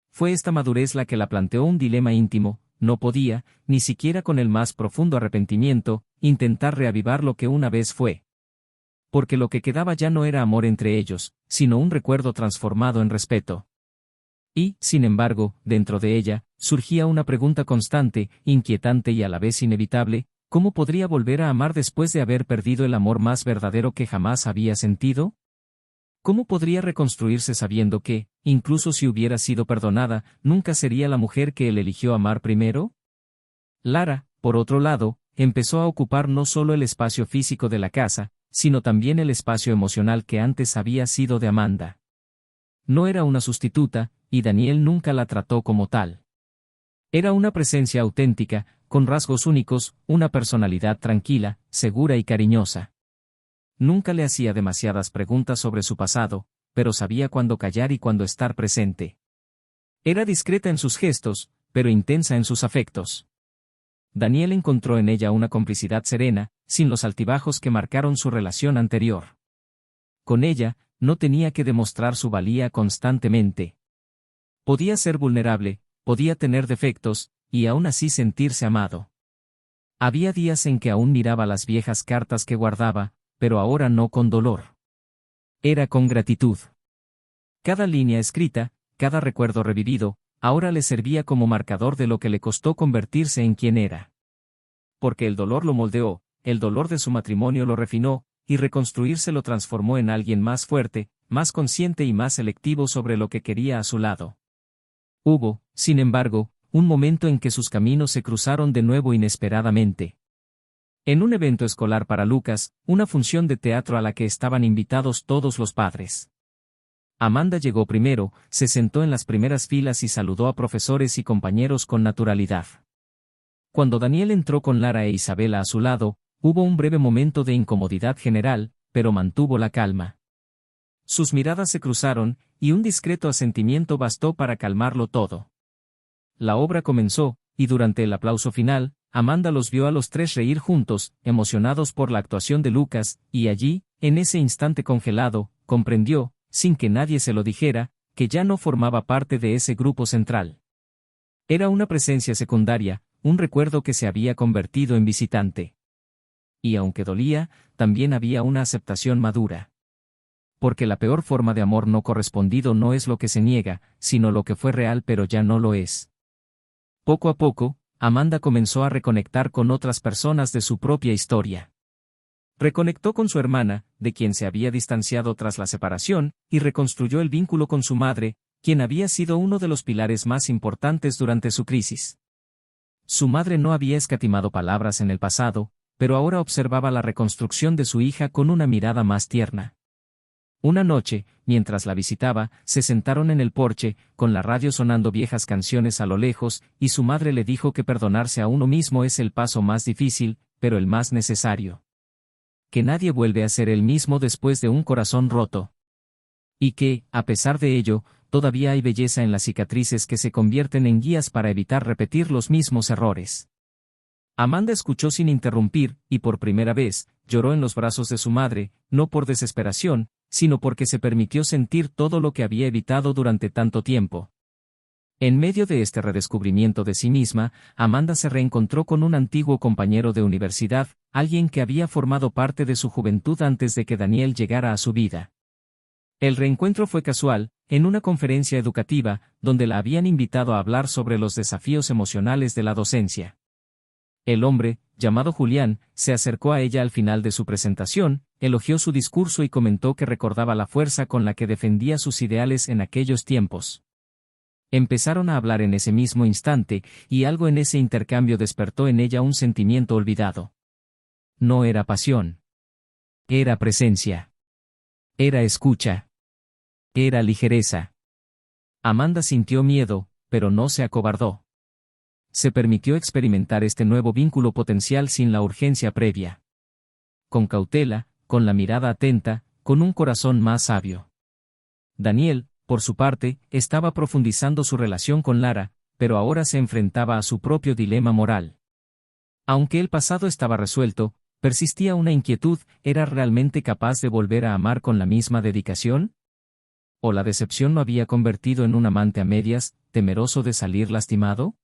Fue esta madurez la que la planteó un dilema íntimo: no podía, ni siquiera con el más profundo arrepentimiento, intentar reavivar lo que una vez fue. Porque lo que quedaba ya no era amor entre ellos, sino un recuerdo transformado en respeto. Y, sin embargo, dentro de ella, surgía una pregunta constante, inquietante y a la vez inevitable: ¿cómo podría volver a amar después de haber perdido el amor más verdadero que jamás había sentido? ¿Cómo podría reconstruirse sabiendo que, incluso si hubiera sido perdonada, nunca sería la mujer que él eligió amar primero? Lara, por otro lado, empezó a ocupar no solo el espacio físico de la casa, sino también el espacio emocional que antes había sido de Amanda. No era una sustituta, y Daniel nunca la trató como tal. Era una presencia auténtica, con rasgos únicos, una personalidad tranquila, segura y cariñosa. Nunca le hacía demasiadas preguntas sobre su pasado, pero sabía cuándo callar y cuándo estar presente. Era discreta en sus gestos, pero intensa en sus afectos. Daniel encontró en ella una complicidad serena, sin los altibajos que marcaron su relación anterior. Con ella, no tenía que demostrar su valía constantemente. Podía ser vulnerable, podía tener defectos, y aún así sentirse amado. Había días en que aún miraba las viejas cartas que guardaba, pero ahora no con dolor. Era con gratitud. Cada línea escrita, cada recuerdo revivido, ahora le servía como marcador de lo que le costó convertirse en quien era. Porque el dolor lo moldeó, el dolor de su matrimonio lo refinó, y reconstruirse lo transformó en alguien más fuerte, más consciente y más selectivo sobre lo que quería a su lado. Hubo, sin embargo, un momento en que sus caminos se cruzaron de nuevo inesperadamente. En un evento escolar para Lucas, una función de teatro a la que estaban invitados todos los padres. Amanda llegó primero, se sentó en las primeras filas y saludó a profesores y compañeros con naturalidad. Cuando Daniel entró con Lara e Isabela a su lado, hubo un breve momento de incomodidad general, pero mantuvo la calma. Sus miradas se cruzaron, y un discreto asentimiento bastó para calmarlo todo. La obra comenzó, y durante el aplauso final, Amanda los vio a los tres reír juntos, emocionados por la actuación de Lucas, y allí, en ese instante congelado, comprendió, sin que nadie se lo dijera, que ya no formaba parte de ese grupo central. Era una presencia secundaria, un recuerdo que se había convertido en visitante. Y aunque dolía, también había una aceptación madura. Porque la peor forma de amor no correspondido no es lo que se niega, sino lo que fue real pero ya no lo es. Poco a poco, Amanda comenzó a reconectar con otras personas de su propia historia. Reconectó con su hermana, de quien se había distanciado tras la separación, y reconstruyó el vínculo con su madre, quien había sido uno de los pilares más importantes durante su crisis. Su madre no había escatimado palabras en el pasado, pero ahora observaba la reconstrucción de su hija con una mirada más tierna. Una noche, mientras la visitaba, se sentaron en el porche, con la radio sonando viejas canciones a lo lejos, y su madre le dijo que perdonarse a uno mismo es el paso más difícil, pero el más necesario. Que nadie vuelve a ser el mismo después de un corazón roto. Y que, a pesar de ello, todavía hay belleza en las cicatrices que se convierten en guías para evitar repetir los mismos errores. Amanda escuchó sin interrumpir, y por primera vez, lloró en los brazos de su madre, no por desesperación, sino porque se permitió sentir todo lo que había evitado durante tanto tiempo. En medio de este redescubrimiento de sí misma, Amanda se reencontró con un antiguo compañero de universidad, alguien que había formado parte de su juventud antes de que Daniel llegara a su vida. El reencuentro fue casual, en una conferencia educativa, donde la habían invitado a hablar sobre los desafíos emocionales de la docencia. El hombre, llamado Julián, se acercó a ella al final de su presentación, elogió su discurso y comentó que recordaba la fuerza con la que defendía sus ideales en aquellos tiempos. Empezaron a hablar en ese mismo instante, y algo en ese intercambio despertó en ella un sentimiento olvidado. No era pasión. Era presencia. Era escucha. Era ligereza. Amanda sintió miedo, pero no se acobardó. Se permitió experimentar este nuevo vínculo potencial sin la urgencia previa. Con cautela, con la mirada atenta, con un corazón más sabio. Daniel, por su parte, estaba profundizando su relación con Lara, pero ahora se enfrentaba a su propio dilema moral. Aunque el pasado estaba resuelto, persistía una inquietud: ¿era realmente capaz de volver a amar con la misma dedicación? ¿O la decepción lo había convertido en un amante a medias, temeroso de salir lastimado?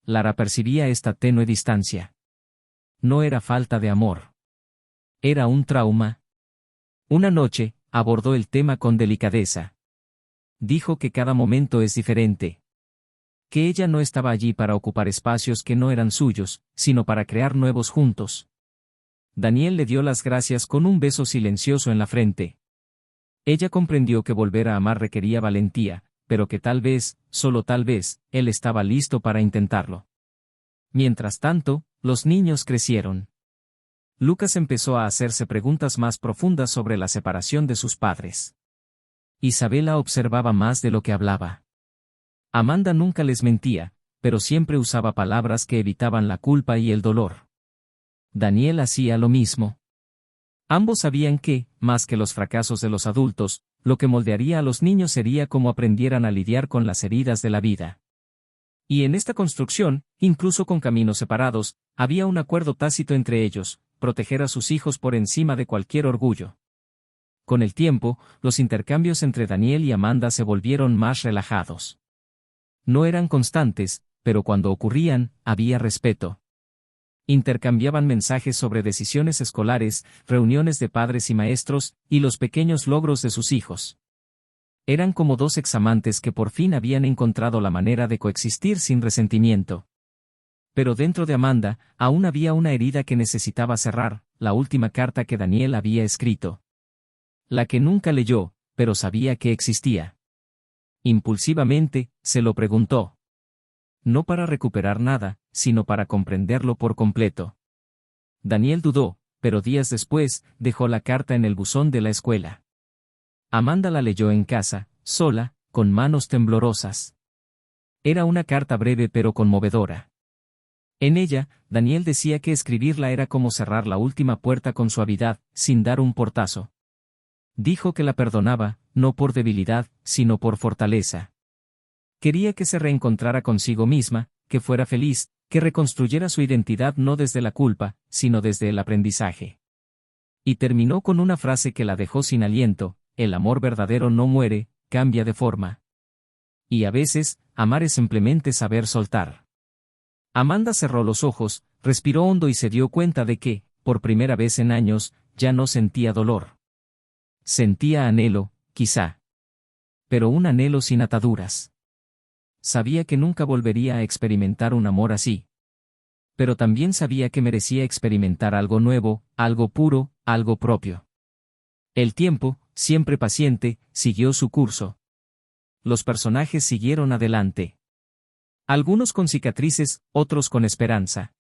Lara percibía esta tenue distancia. No era falta de amor. Era un trauma. Una noche, abordó el tema con delicadeza. Dijo que cada momento es diferente. Que ella no estaba allí para ocupar espacios que no eran suyos, sino para crear nuevos juntos. Daniel le dio las gracias con un beso silencioso en la frente. Ella comprendió que volver a amar requería valentía, pero que tal vez, solo tal vez, él estaba listo para intentarlo. Mientras tanto, los niños crecieron. Lucas empezó a hacerse preguntas más profundas sobre la separación de sus padres. Isabela observaba más de lo que hablaba. Amanda nunca les mentía, pero siempre usaba palabras que evitaban la culpa y el dolor. Daniel hacía lo mismo. Ambos sabían que, más que los fracasos de los adultos, lo que moldearía a los niños sería cómo aprendieran a lidiar con las heridas de la vida. Y en esta construcción, incluso con caminos separados, había un acuerdo tácito entre ellos: proteger a sus hijos por encima de cualquier orgullo. Con el tiempo, los intercambios entre Daniel y Amanda se volvieron más relajados. No eran constantes, pero cuando ocurrían, había respeto. Intercambiaban mensajes sobre decisiones escolares, reuniones de padres y maestros, y los pequeños logros de sus hijos. Eran como dos examantes que por fin habían encontrado la manera de coexistir sin resentimiento. Pero dentro de Amanda, aún había una herida que necesitaba cerrar: la última carta que Daniel había escrito. La que nunca leyó, pero sabía que existía. Impulsivamente, se lo preguntó. No para recuperar nada, sino para comprenderlo por completo. Daniel dudó, pero días después, dejó la carta en el buzón de la escuela. Amanda la leyó en casa, sola, con manos temblorosas. Era una carta breve pero conmovedora. En ella, Daniel decía que escribirla era como cerrar la última puerta con suavidad, sin dar un portazo. Dijo que la perdonaba, no por debilidad, sino por fortaleza. Quería que se reencontrara consigo misma, que fuera feliz, que reconstruyera su identidad no desde la culpa, sino desde el aprendizaje. Y terminó con una frase que la dejó sin aliento: el amor verdadero no muere, cambia de forma. Y a veces, amar es simplemente saber soltar. Amanda cerró los ojos, respiró hondo y se dio cuenta de que, por primera vez en años, ya no sentía dolor. Sentía anhelo, quizá. Pero un anhelo sin ataduras. Sabía que nunca volvería a experimentar un amor así. Pero también sabía que merecía experimentar algo nuevo, algo puro, algo propio. El tiempo, siempre paciente, siguió su curso. Los personajes siguieron adelante. Algunos con cicatrices, otros con esperanza.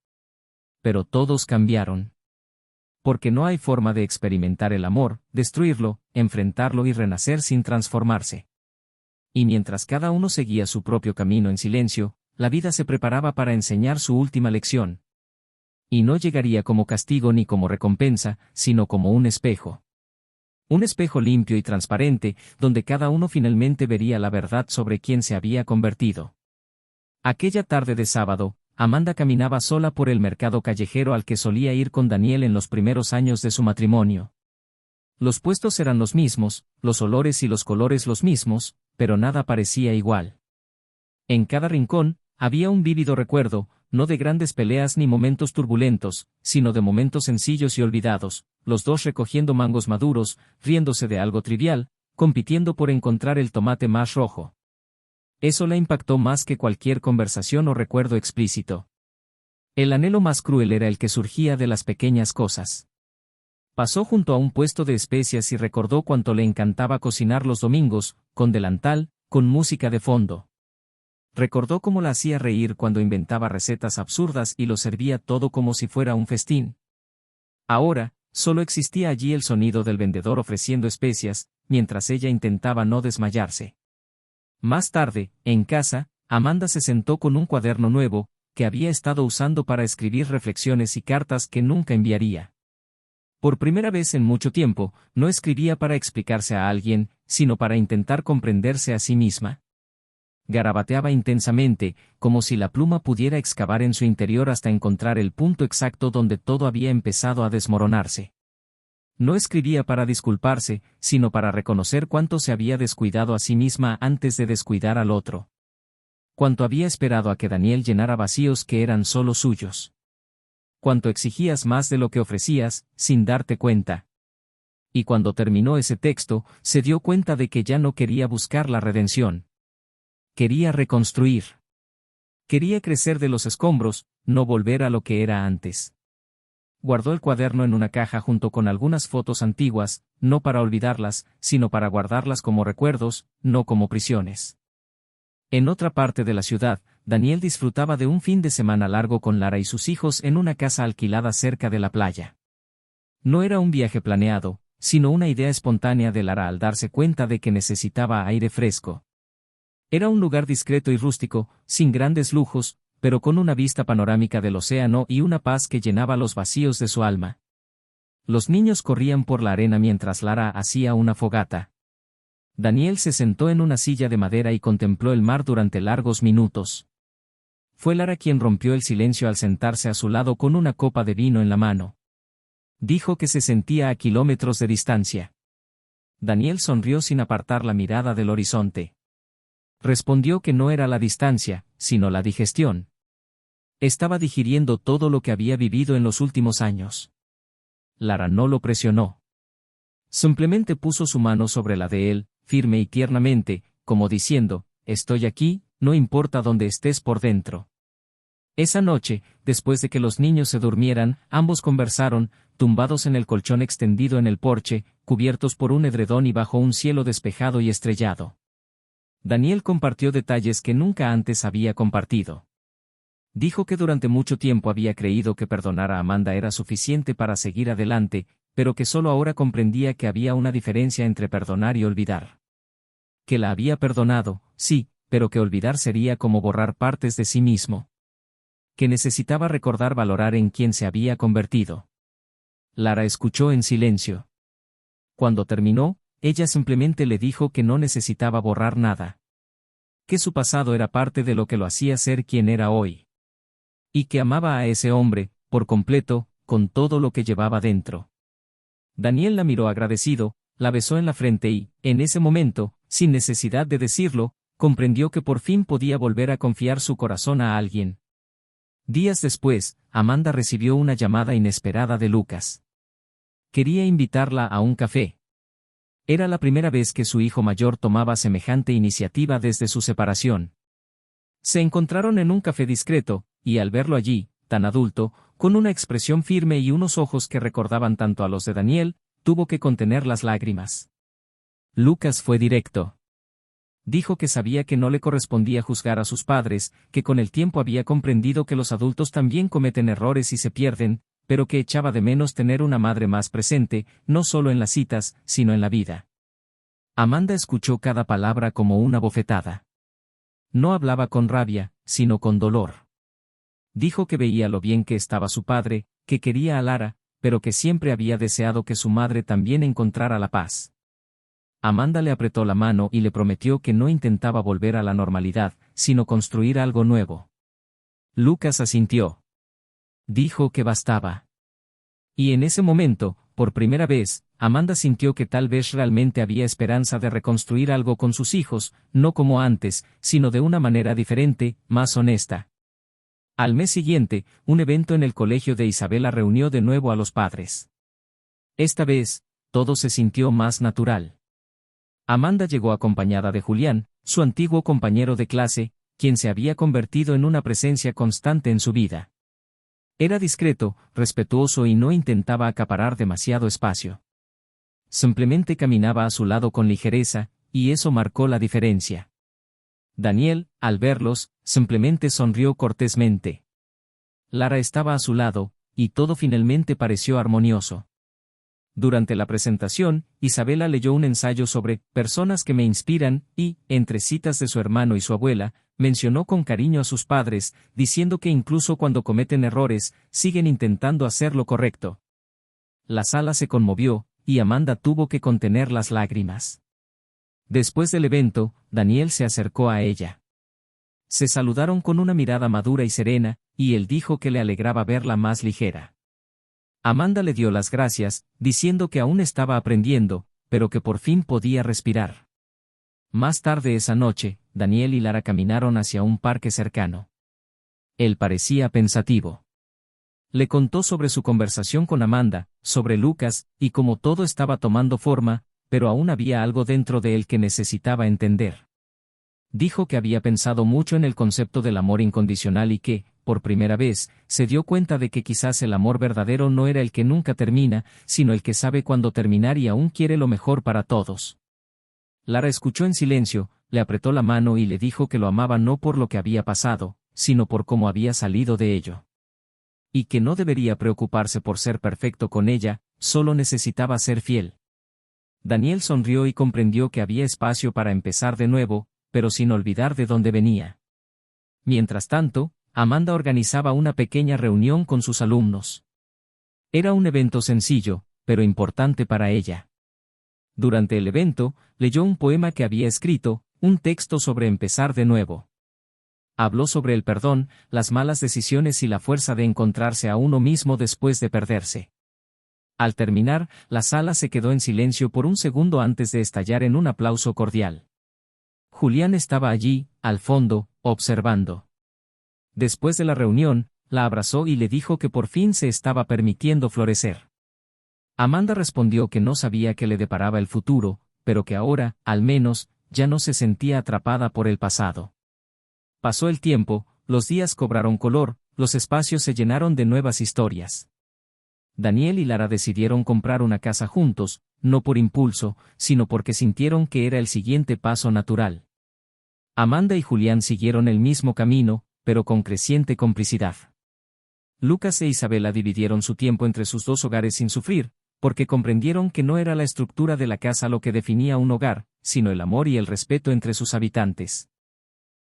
Pero todos cambiaron. Porque no hay forma de experimentar el amor, destruirlo, enfrentarlo y renacer sin transformarse. Y mientras cada uno seguía su propio camino en silencio, la vida se preparaba para enseñar su última lección. Y no llegaría como castigo ni como recompensa, sino como un espejo. Un espejo limpio y transparente, donde cada uno finalmente vería la verdad sobre quién se había convertido. Aquella tarde de sábado, Amanda caminaba sola por el mercado callejero al que solía ir con Daniel en los primeros años de su matrimonio. Los puestos eran los mismos, los olores y los colores los mismos, pero nada parecía igual. En cada rincón, había un vívido recuerdo, no de grandes peleas ni momentos turbulentos, sino de momentos sencillos y olvidados, los dos recogiendo mangos maduros, riéndose de algo trivial, compitiendo por encontrar el tomate más rojo. Eso la impactó más que cualquier conversación o recuerdo explícito. El anhelo más cruel era el que surgía de las pequeñas cosas. Pasó junto a un puesto de especias y recordó cuánto le encantaba cocinar los domingos, con delantal, con música de fondo. Recordó cómo la hacía reír cuando inventaba recetas absurdas y lo servía todo como si fuera un festín. Ahora, solo existía allí el sonido del vendedor ofreciendo especias, mientras ella intentaba no desmayarse. Más tarde, en casa, Amanda se sentó con un cuaderno nuevo, que había estado usando para escribir reflexiones y cartas que nunca enviaría. Por primera vez en mucho tiempo, no escribía para explicarse a alguien, sino para intentar comprenderse a sí misma. Garabateaba intensamente, como si la pluma pudiera excavar en su interior hasta encontrar el punto exacto donde todo había empezado a desmoronarse. No escribía para disculparse, sino para reconocer cuánto se había descuidado a sí misma antes de descuidar al otro. Cuánto había esperado a que Daniel llenara vacíos que eran solo suyos. Cuánto exigías más de lo que ofrecías, sin darte cuenta. Y cuando terminó ese texto, se dio cuenta de que ya no quería buscar la redención. Quería reconstruir. Quería crecer de los escombros, no volver a lo que era antes. Guardó el cuaderno en una caja junto con algunas fotos antiguas, no para olvidarlas, sino para guardarlas como recuerdos, no como prisiones. En otra parte de la ciudad, Daniel disfrutaba de un fin de semana largo con Lara y sus hijos en una casa alquilada cerca de la playa. No era un viaje planeado, sino una idea espontánea de Lara al darse cuenta de que necesitaba aire fresco. Era un lugar discreto y rústico, sin grandes lujos, pero con una vista panorámica del océano y una paz que llenaba los vacíos de su alma. Los niños corrían por la arena mientras Lara hacía una fogata. Daniel se sentó en una silla de madera y contempló el mar durante largos minutos. Fue Lara quien rompió el silencio al sentarse a su lado con una copa de vino en la mano. Dijo que se sentía a kilómetros de distancia. Daniel sonrió sin apartar la mirada del horizonte. Respondió que no era la distancia, sino la digestión. Estaba digiriendo todo lo que había vivido en los últimos años. Lara no lo presionó. Simplemente puso su mano sobre la de él, firme y tiernamente, como diciendo, estoy aquí, no importa dónde estés por dentro. Esa noche, después de que los niños se durmieran, ambos conversaron, tumbados en el colchón extendido en el porche, cubiertos por un edredón y bajo un cielo despejado y estrellado. Daniel compartió detalles que nunca antes había compartido. Dijo que durante mucho tiempo había creído que perdonar a Amanda era suficiente para seguir adelante, pero que solo ahora comprendía que había una diferencia entre perdonar y olvidar. Que la había perdonado, sí, pero que olvidar sería como borrar partes de sí mismo. Que necesitaba recordar valorar en quien se había convertido. Lara escuchó en silencio. Cuando terminó, ella simplemente le dijo que no necesitaba borrar nada. Que su pasado era parte de lo que lo hacía ser quien era hoy. Y que amaba a ese hombre, por completo, con todo lo que llevaba dentro. Daniel la miró agradecido, la besó en la frente y, en ese momento, sin necesidad de decirlo, comprendió que por fin podía volver a confiar su corazón a alguien. Días después, Amanda recibió una llamada inesperada de Lucas. Quería invitarla a un café. Era la primera vez que su hijo mayor tomaba semejante iniciativa desde su separación. Se encontraron en un café discreto, y al verlo allí, tan adulto, con una expresión firme y unos ojos que recordaban tanto a los de Daniel, tuvo que contener las lágrimas. Lucas fue directo. Dijo que sabía que no le correspondía juzgar a sus padres, que con el tiempo había comprendido que los adultos también cometen errores y se pierden, pero que echaba de menos tener una madre más presente, no solo en las citas, sino en la vida. Amanda escuchó cada palabra como una bofetada. No hablaba con rabia, sino con dolor. Dijo que veía lo bien que estaba su padre, que quería a Lara, pero que siempre había deseado que su madre también encontrara la paz. Amanda le apretó la mano y le prometió que no intentaba volver a la normalidad, sino construir algo nuevo. Lucas asintió. Dijo que bastaba. Y en ese momento, por primera vez, Amanda sintió que tal vez realmente había esperanza de reconstruir algo con sus hijos, no como antes, sino de una manera diferente, más honesta. Al mes siguiente, un evento en el colegio de Isabela reunió de nuevo a los padres. Esta vez, todo se sintió más natural. Amanda llegó acompañada de Julián, su antiguo compañero de clase, quien se había convertido en una presencia constante en su vida. Era discreto, respetuoso y no intentaba acaparar demasiado espacio. Simplemente caminaba a su lado con ligereza, y eso marcó la diferencia. Daniel, al verlos, simplemente sonrió cortésmente. Lara estaba a su lado, y todo finalmente pareció armonioso. Durante la presentación, Isabela leyó un ensayo sobre personas que me inspiran y, entre citas de su hermano y su abuela, mencionó con cariño a sus padres, diciendo que incluso cuando cometen errores, siguen intentando hacer lo correcto. La sala se conmovió, y Amanda tuvo que contener las lágrimas. Después del evento, Daniel se acercó a ella. Se saludaron con una mirada madura y serena, y él dijo que le alegraba verla más ligera. Amanda le dio las gracias, diciendo que aún estaba aprendiendo, pero que por fin podía respirar. Más tarde esa noche, Daniel y Lara caminaron hacia un parque cercano. Él parecía pensativo. Le contó sobre su conversación con Amanda, sobre Lucas, y cómo todo estaba tomando forma, pero aún había algo dentro de él que necesitaba entender. Dijo que había pensado mucho en el concepto del amor incondicional y que, por primera vez, se dio cuenta de que quizás el amor verdadero no era el que nunca termina, sino el que sabe cuándo terminar y aún quiere lo mejor para todos. Lara escuchó en silencio, le apretó la mano y le dijo que lo amaba no por lo que había pasado, sino por cómo había salido de ello. Y que no debería preocuparse por ser perfecto con ella, solo necesitaba ser fiel. Daniel sonrió y comprendió que había espacio para empezar de nuevo, pero sin olvidar de dónde venía. Mientras tanto, Amanda organizaba una pequeña reunión con sus alumnos. Era un evento sencillo, pero importante para ella. Durante el evento, leyó un poema que había escrito, un texto sobre empezar de nuevo. Habló sobre el perdón, las malas decisiones y la fuerza de encontrarse a uno mismo después de perderse. Al terminar, la sala se quedó en silencio por un segundo antes de estallar en un aplauso cordial. Julián estaba allí, al fondo, observando. Después de la reunión, la abrazó y le dijo que por fin se estaba permitiendo florecer. Amanda respondió que no sabía qué le deparaba el futuro, pero que ahora, al menos, ya no se sentía atrapada por el pasado. Pasó el tiempo, los días cobraron color, los espacios se llenaron de nuevas historias. Daniel y Lara decidieron comprar una casa juntos, no por impulso, sino porque sintieron que era el siguiente paso natural. Amanda y Julián siguieron el mismo camino, pero con creciente complicidad. Lucas e Isabela dividieron su tiempo entre sus dos hogares sin sufrir, porque comprendieron que no era la estructura de la casa lo que definía un hogar, sino el amor y el respeto entre sus habitantes.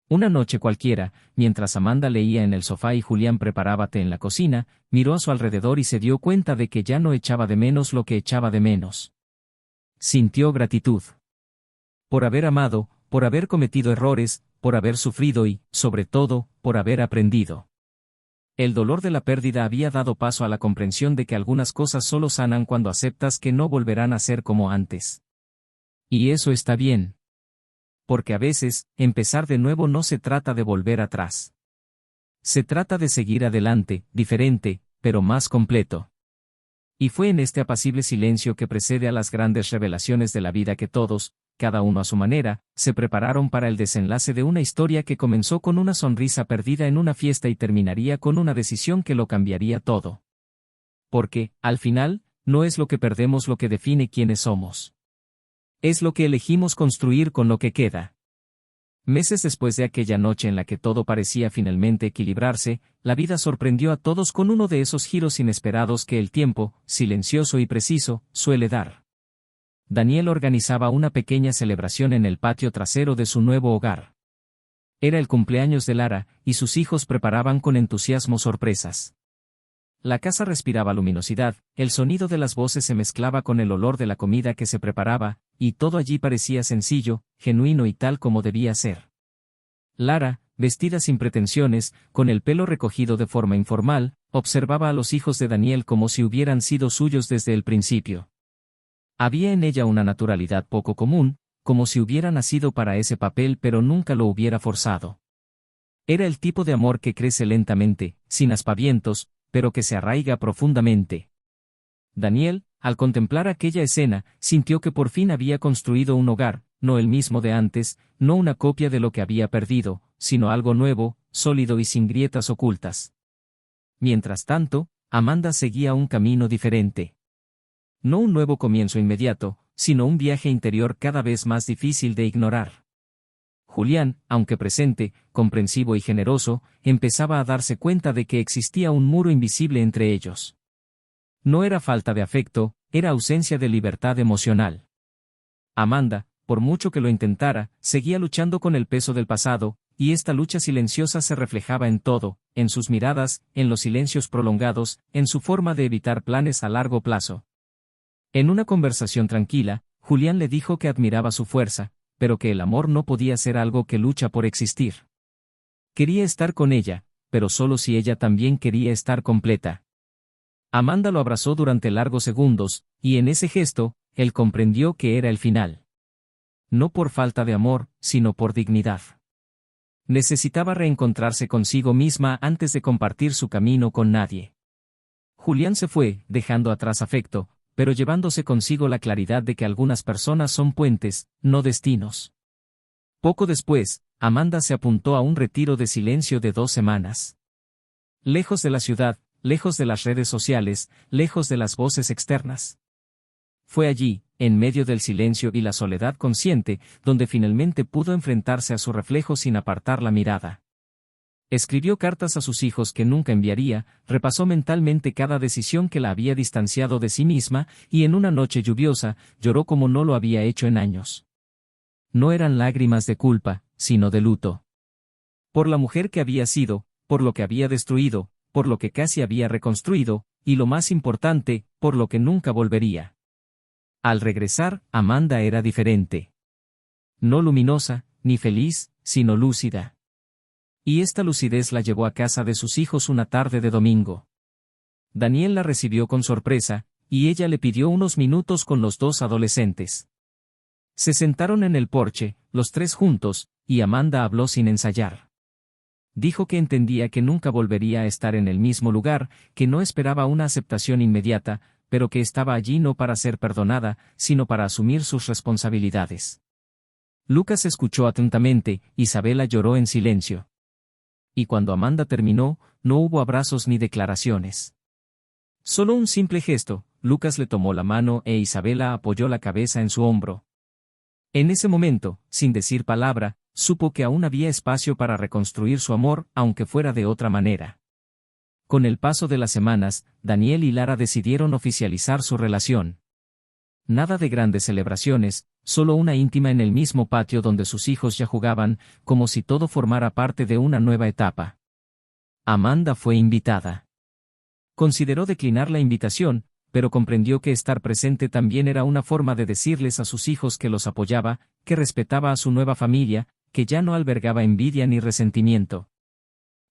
Una noche cualquiera, mientras Amanda leía en el sofá y Julián preparaba té en la cocina, miró a su alrededor y se dio cuenta de que ya no echaba de menos lo que echaba de menos. Sintió gratitud. Por haber amado, por haber cometido errores, por haber sufrido y, sobre todo, por haber aprendido. El dolor de la pérdida había dado paso a la comprensión de que algunas cosas solo sanan cuando aceptas que no volverán a ser como antes. Y eso está bien. Porque a veces, empezar de nuevo no se trata de volver atrás. Se trata de seguir adelante, diferente, pero más completo. Y fue en este apacible silencio que precede a las grandes revelaciones de la vida que todos, cada uno a su manera, se prepararon para el desenlace de una historia que comenzó con una sonrisa perdida en una fiesta y terminaría con una decisión que lo cambiaría todo. Porque, al final, no es lo que perdemos lo que define quiénes somos. Es lo que elegimos construir con lo que queda. Meses después de aquella noche en la que todo parecía finalmente equilibrarse, la vida sorprendió a todos con uno de esos giros inesperados que el tiempo, silencioso y preciso, suele dar. Daniel organizaba una pequeña celebración en el patio trasero de su nuevo hogar. Era el cumpleaños de Lara, y sus hijos preparaban con entusiasmo sorpresas. La casa respiraba luminosidad, el sonido de las voces se mezclaba con el olor de la comida que se preparaba, y todo allí parecía sencillo, genuino y tal como debía ser. Lara, vestida sin pretensiones, con el pelo recogido de forma informal, observaba a los hijos de Daniel como si hubieran sido suyos desde el principio. Había en ella una naturalidad poco común, como si hubiera nacido para ese papel pero nunca lo hubiera forzado. Era el tipo de amor que crece lentamente, sin aspavientos, pero que se arraiga profundamente. Daniel, al contemplar aquella escena, sintió que por fin había construido un hogar, no el mismo de antes, no una copia de lo que había perdido, sino algo nuevo, sólido y sin grietas ocultas. Mientras tanto, Amanda seguía un camino diferente. No un nuevo comienzo inmediato, sino un viaje interior cada vez más difícil de ignorar. Julián, aunque presente, comprensivo y generoso, empezaba a darse cuenta de que existía un muro invisible entre ellos. No era falta de afecto, era ausencia de libertad emocional. Amanda, por mucho que lo intentara, seguía luchando con el peso del pasado, y esta lucha silenciosa se reflejaba en todo, en sus miradas, en los silencios prolongados, en su forma de evitar planes a largo plazo. En una conversación tranquila, Julián le dijo que admiraba su fuerza, pero que el amor no podía ser algo que lucha por existir. Quería estar con ella, pero solo si ella también quería estar completa. Amanda lo abrazó durante largos segundos, y en ese gesto, él comprendió que era el final. No por falta de amor, sino por dignidad. Necesitaba reencontrarse consigo misma antes de compartir su camino con nadie. Julián se fue, dejando atrás afecto, pero llevándose consigo la claridad de que algunas personas son puentes, no destinos. Poco después, Amanda se apuntó a un retiro de silencio de 2 semanas. Lejos de la ciudad, lejos de las redes sociales, lejos de las voces externas. Fue allí, en medio del silencio y la soledad consciente, donde finalmente pudo enfrentarse a su reflejo sin apartar la mirada. Escribió cartas a sus hijos que nunca enviaría, repasó mentalmente cada decisión que la había distanciado de sí misma, y en una noche lluviosa, lloró como no lo había hecho en años. No eran lágrimas de culpa, sino de luto. Por la mujer que había sido, por lo que había destruido, por lo que casi había reconstruido, y lo más importante, por lo que nunca volvería. Al regresar, Amanda era diferente. No luminosa, ni feliz, sino lúcida. Y esta lucidez la llevó a casa de sus hijos una tarde de domingo. Daniel la recibió con sorpresa, y ella le pidió unos minutos con los 2 adolescentes. Se sentaron en el porche, los 3 juntos, y Amanda habló sin ensayar. Dijo que entendía que nunca volvería a estar en el mismo lugar, que no esperaba una aceptación inmediata, pero que estaba allí no para ser perdonada, sino para asumir sus responsabilidades. Lucas escuchó atentamente, Isabela lloró en silencio. Y cuando Amanda terminó, no hubo abrazos ni declaraciones. Solo un simple gesto, Lucas le tomó la mano e Isabela apoyó la cabeza en su hombro. En ese momento, sin decir palabra, supo que aún había espacio para reconstruir su amor, aunque fuera de otra manera. Con el paso de las semanas, Daniel y Lara decidieron oficializar su relación. Nada de grandes celebraciones, solo una íntima en el mismo patio donde sus hijos ya jugaban, como si todo formara parte de una nueva etapa. Amanda fue invitada. Consideró declinar la invitación, pero comprendió que estar presente también era una forma de decirles a sus hijos que los apoyaba, que respetaba a su nueva familia, que ya no albergaba envidia ni resentimiento.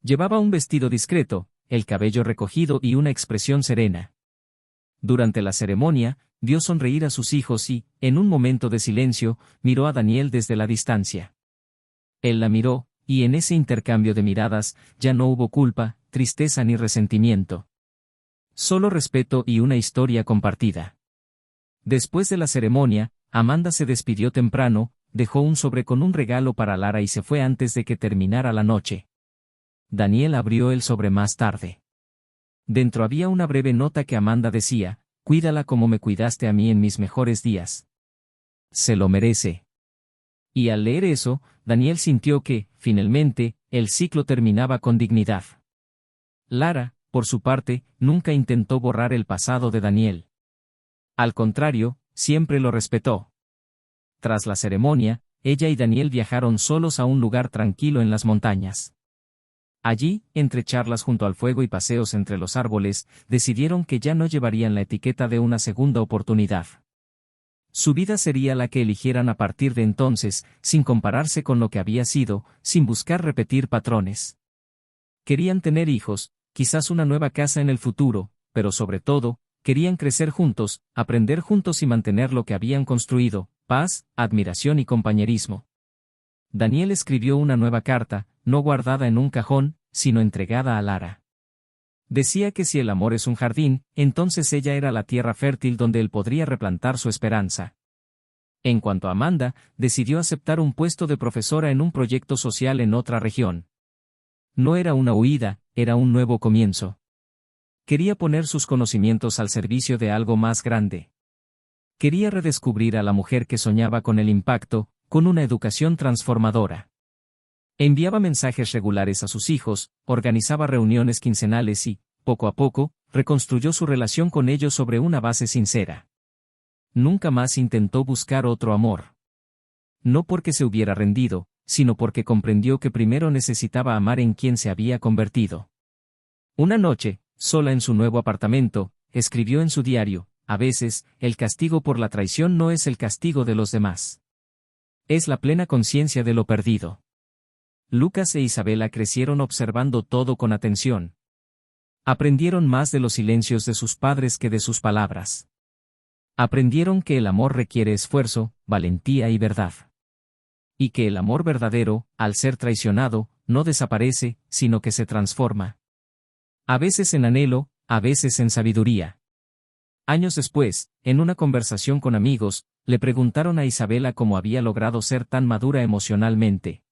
Llevaba un vestido discreto, el cabello recogido y una expresión serena. Durante la ceremonia, vio sonreír a sus hijos y, en un momento de silencio, miró a Daniel desde la distancia. Él la miró, y en ese intercambio de miradas, ya no hubo culpa, tristeza ni resentimiento. Solo respeto y una historia compartida. Después de la ceremonia, Amanda se despidió temprano, dejó un sobre con un regalo para Lara y se fue antes de que terminara la noche. Daniel abrió el sobre más tarde. Dentro había una breve nota que Amanda decía: «Cuídala como me cuidaste a mí en mis mejores días. Se lo merece». Y al leer eso, Daniel sintió que, finalmente, el ciclo terminaba con dignidad. Lara, por su parte, nunca intentó borrar el pasado de Daniel. Al contrario, siempre lo respetó. Tras la ceremonia, ella y Daniel viajaron solos a un lugar tranquilo en las montañas. Allí, entre charlas junto al fuego y paseos entre los árboles, decidieron que ya no llevarían la etiqueta de una segunda oportunidad. Su vida sería la que eligieran a partir de entonces, sin compararse con lo que había sido, sin buscar repetir patrones. Querían tener hijos, quizás una nueva casa en el futuro, pero sobre todo, querían crecer juntos, aprender juntos y mantener lo que habían construido: paz, admiración y compañerismo. Daniel escribió una nueva carta, no guardada en un cajón, sino entregada a Lara. Decía que si el amor es un jardín, entonces ella era la tierra fértil donde él podría replantar su esperanza. En cuanto a Amanda, decidió aceptar un puesto de profesora en un proyecto social en otra región. No era una huida, era un nuevo comienzo. Quería poner sus conocimientos al servicio de algo más grande. Quería redescubrir a la mujer que soñaba con el impacto, con una educación transformadora. Enviaba mensajes regulares a sus hijos, organizaba reuniones quincenales y, poco a poco, reconstruyó su relación con ellos sobre una base sincera. Nunca más intentó buscar otro amor. No porque se hubiera rendido, sino porque comprendió que primero necesitaba amar en quien se había convertido. Una noche, sola en su nuevo apartamento, escribió en su diario: a veces, el castigo por la traición no es el castigo de los demás. Es la plena conciencia de lo perdido. Lucas e Isabela crecieron observando todo con atención. Aprendieron más de los silencios de sus padres que de sus palabras. Aprendieron que el amor requiere esfuerzo, valentía y verdad. Y que el amor verdadero, al ser traicionado, no desaparece, sino que se transforma. A veces en anhelo, a veces en sabiduría. Años después, en una conversación con amigos, le preguntaron a Isabela cómo había logrado ser tan madura emocionalmente.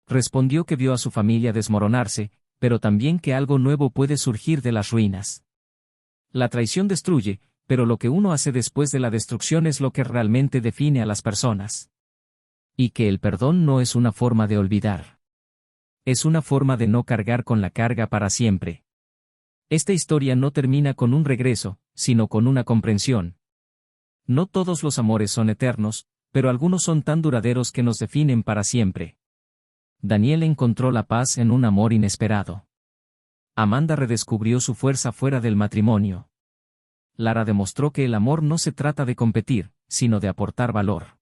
Respondió que vio a su familia desmoronarse, pero también que algo nuevo puede surgir de las ruinas. La traición destruye, pero lo que uno hace después de la destrucción es lo que realmente define a las personas. Y que el perdón no es una forma de olvidar. Es una forma de no cargar con la carga para siempre. Esta historia no termina con un regreso, sino con una comprensión. No todos los amores son eternos, pero algunos son tan duraderos que nos definen para siempre. Daniel encontró la paz en un amor inesperado. Amanda redescubrió su fuerza fuera del matrimonio. Lara demostró que el amor no se trata de competir, sino de aportar valor.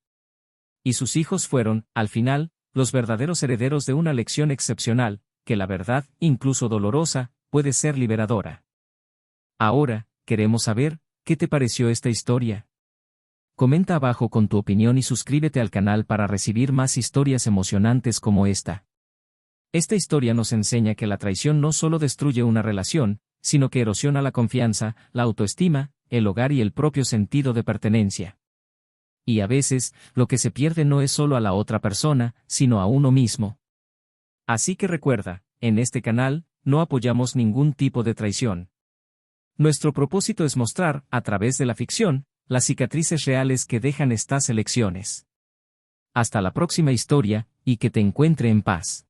Y sus hijos fueron, al final, los verdaderos herederos de una lección excepcional, que la verdad, incluso dolorosa, puede ser liberadora. Ahora, queremos saber, ¿qué te pareció esta historia? Comenta abajo con tu opinión y suscríbete al canal para recibir más historias emocionantes como esta. Esta historia nos enseña que la traición no solo destruye una relación, sino que erosiona la confianza, la autoestima, el hogar y el propio sentido de pertenencia. Y a veces, lo que se pierde no es solo a la otra persona, sino a uno mismo. Así que recuerda, en este canal, no apoyamos ningún tipo de traición. Nuestro propósito es mostrar, a través de la ficción, las cicatrices reales que dejan estas elecciones. Hasta la próxima historia, y que te encuentre en paz.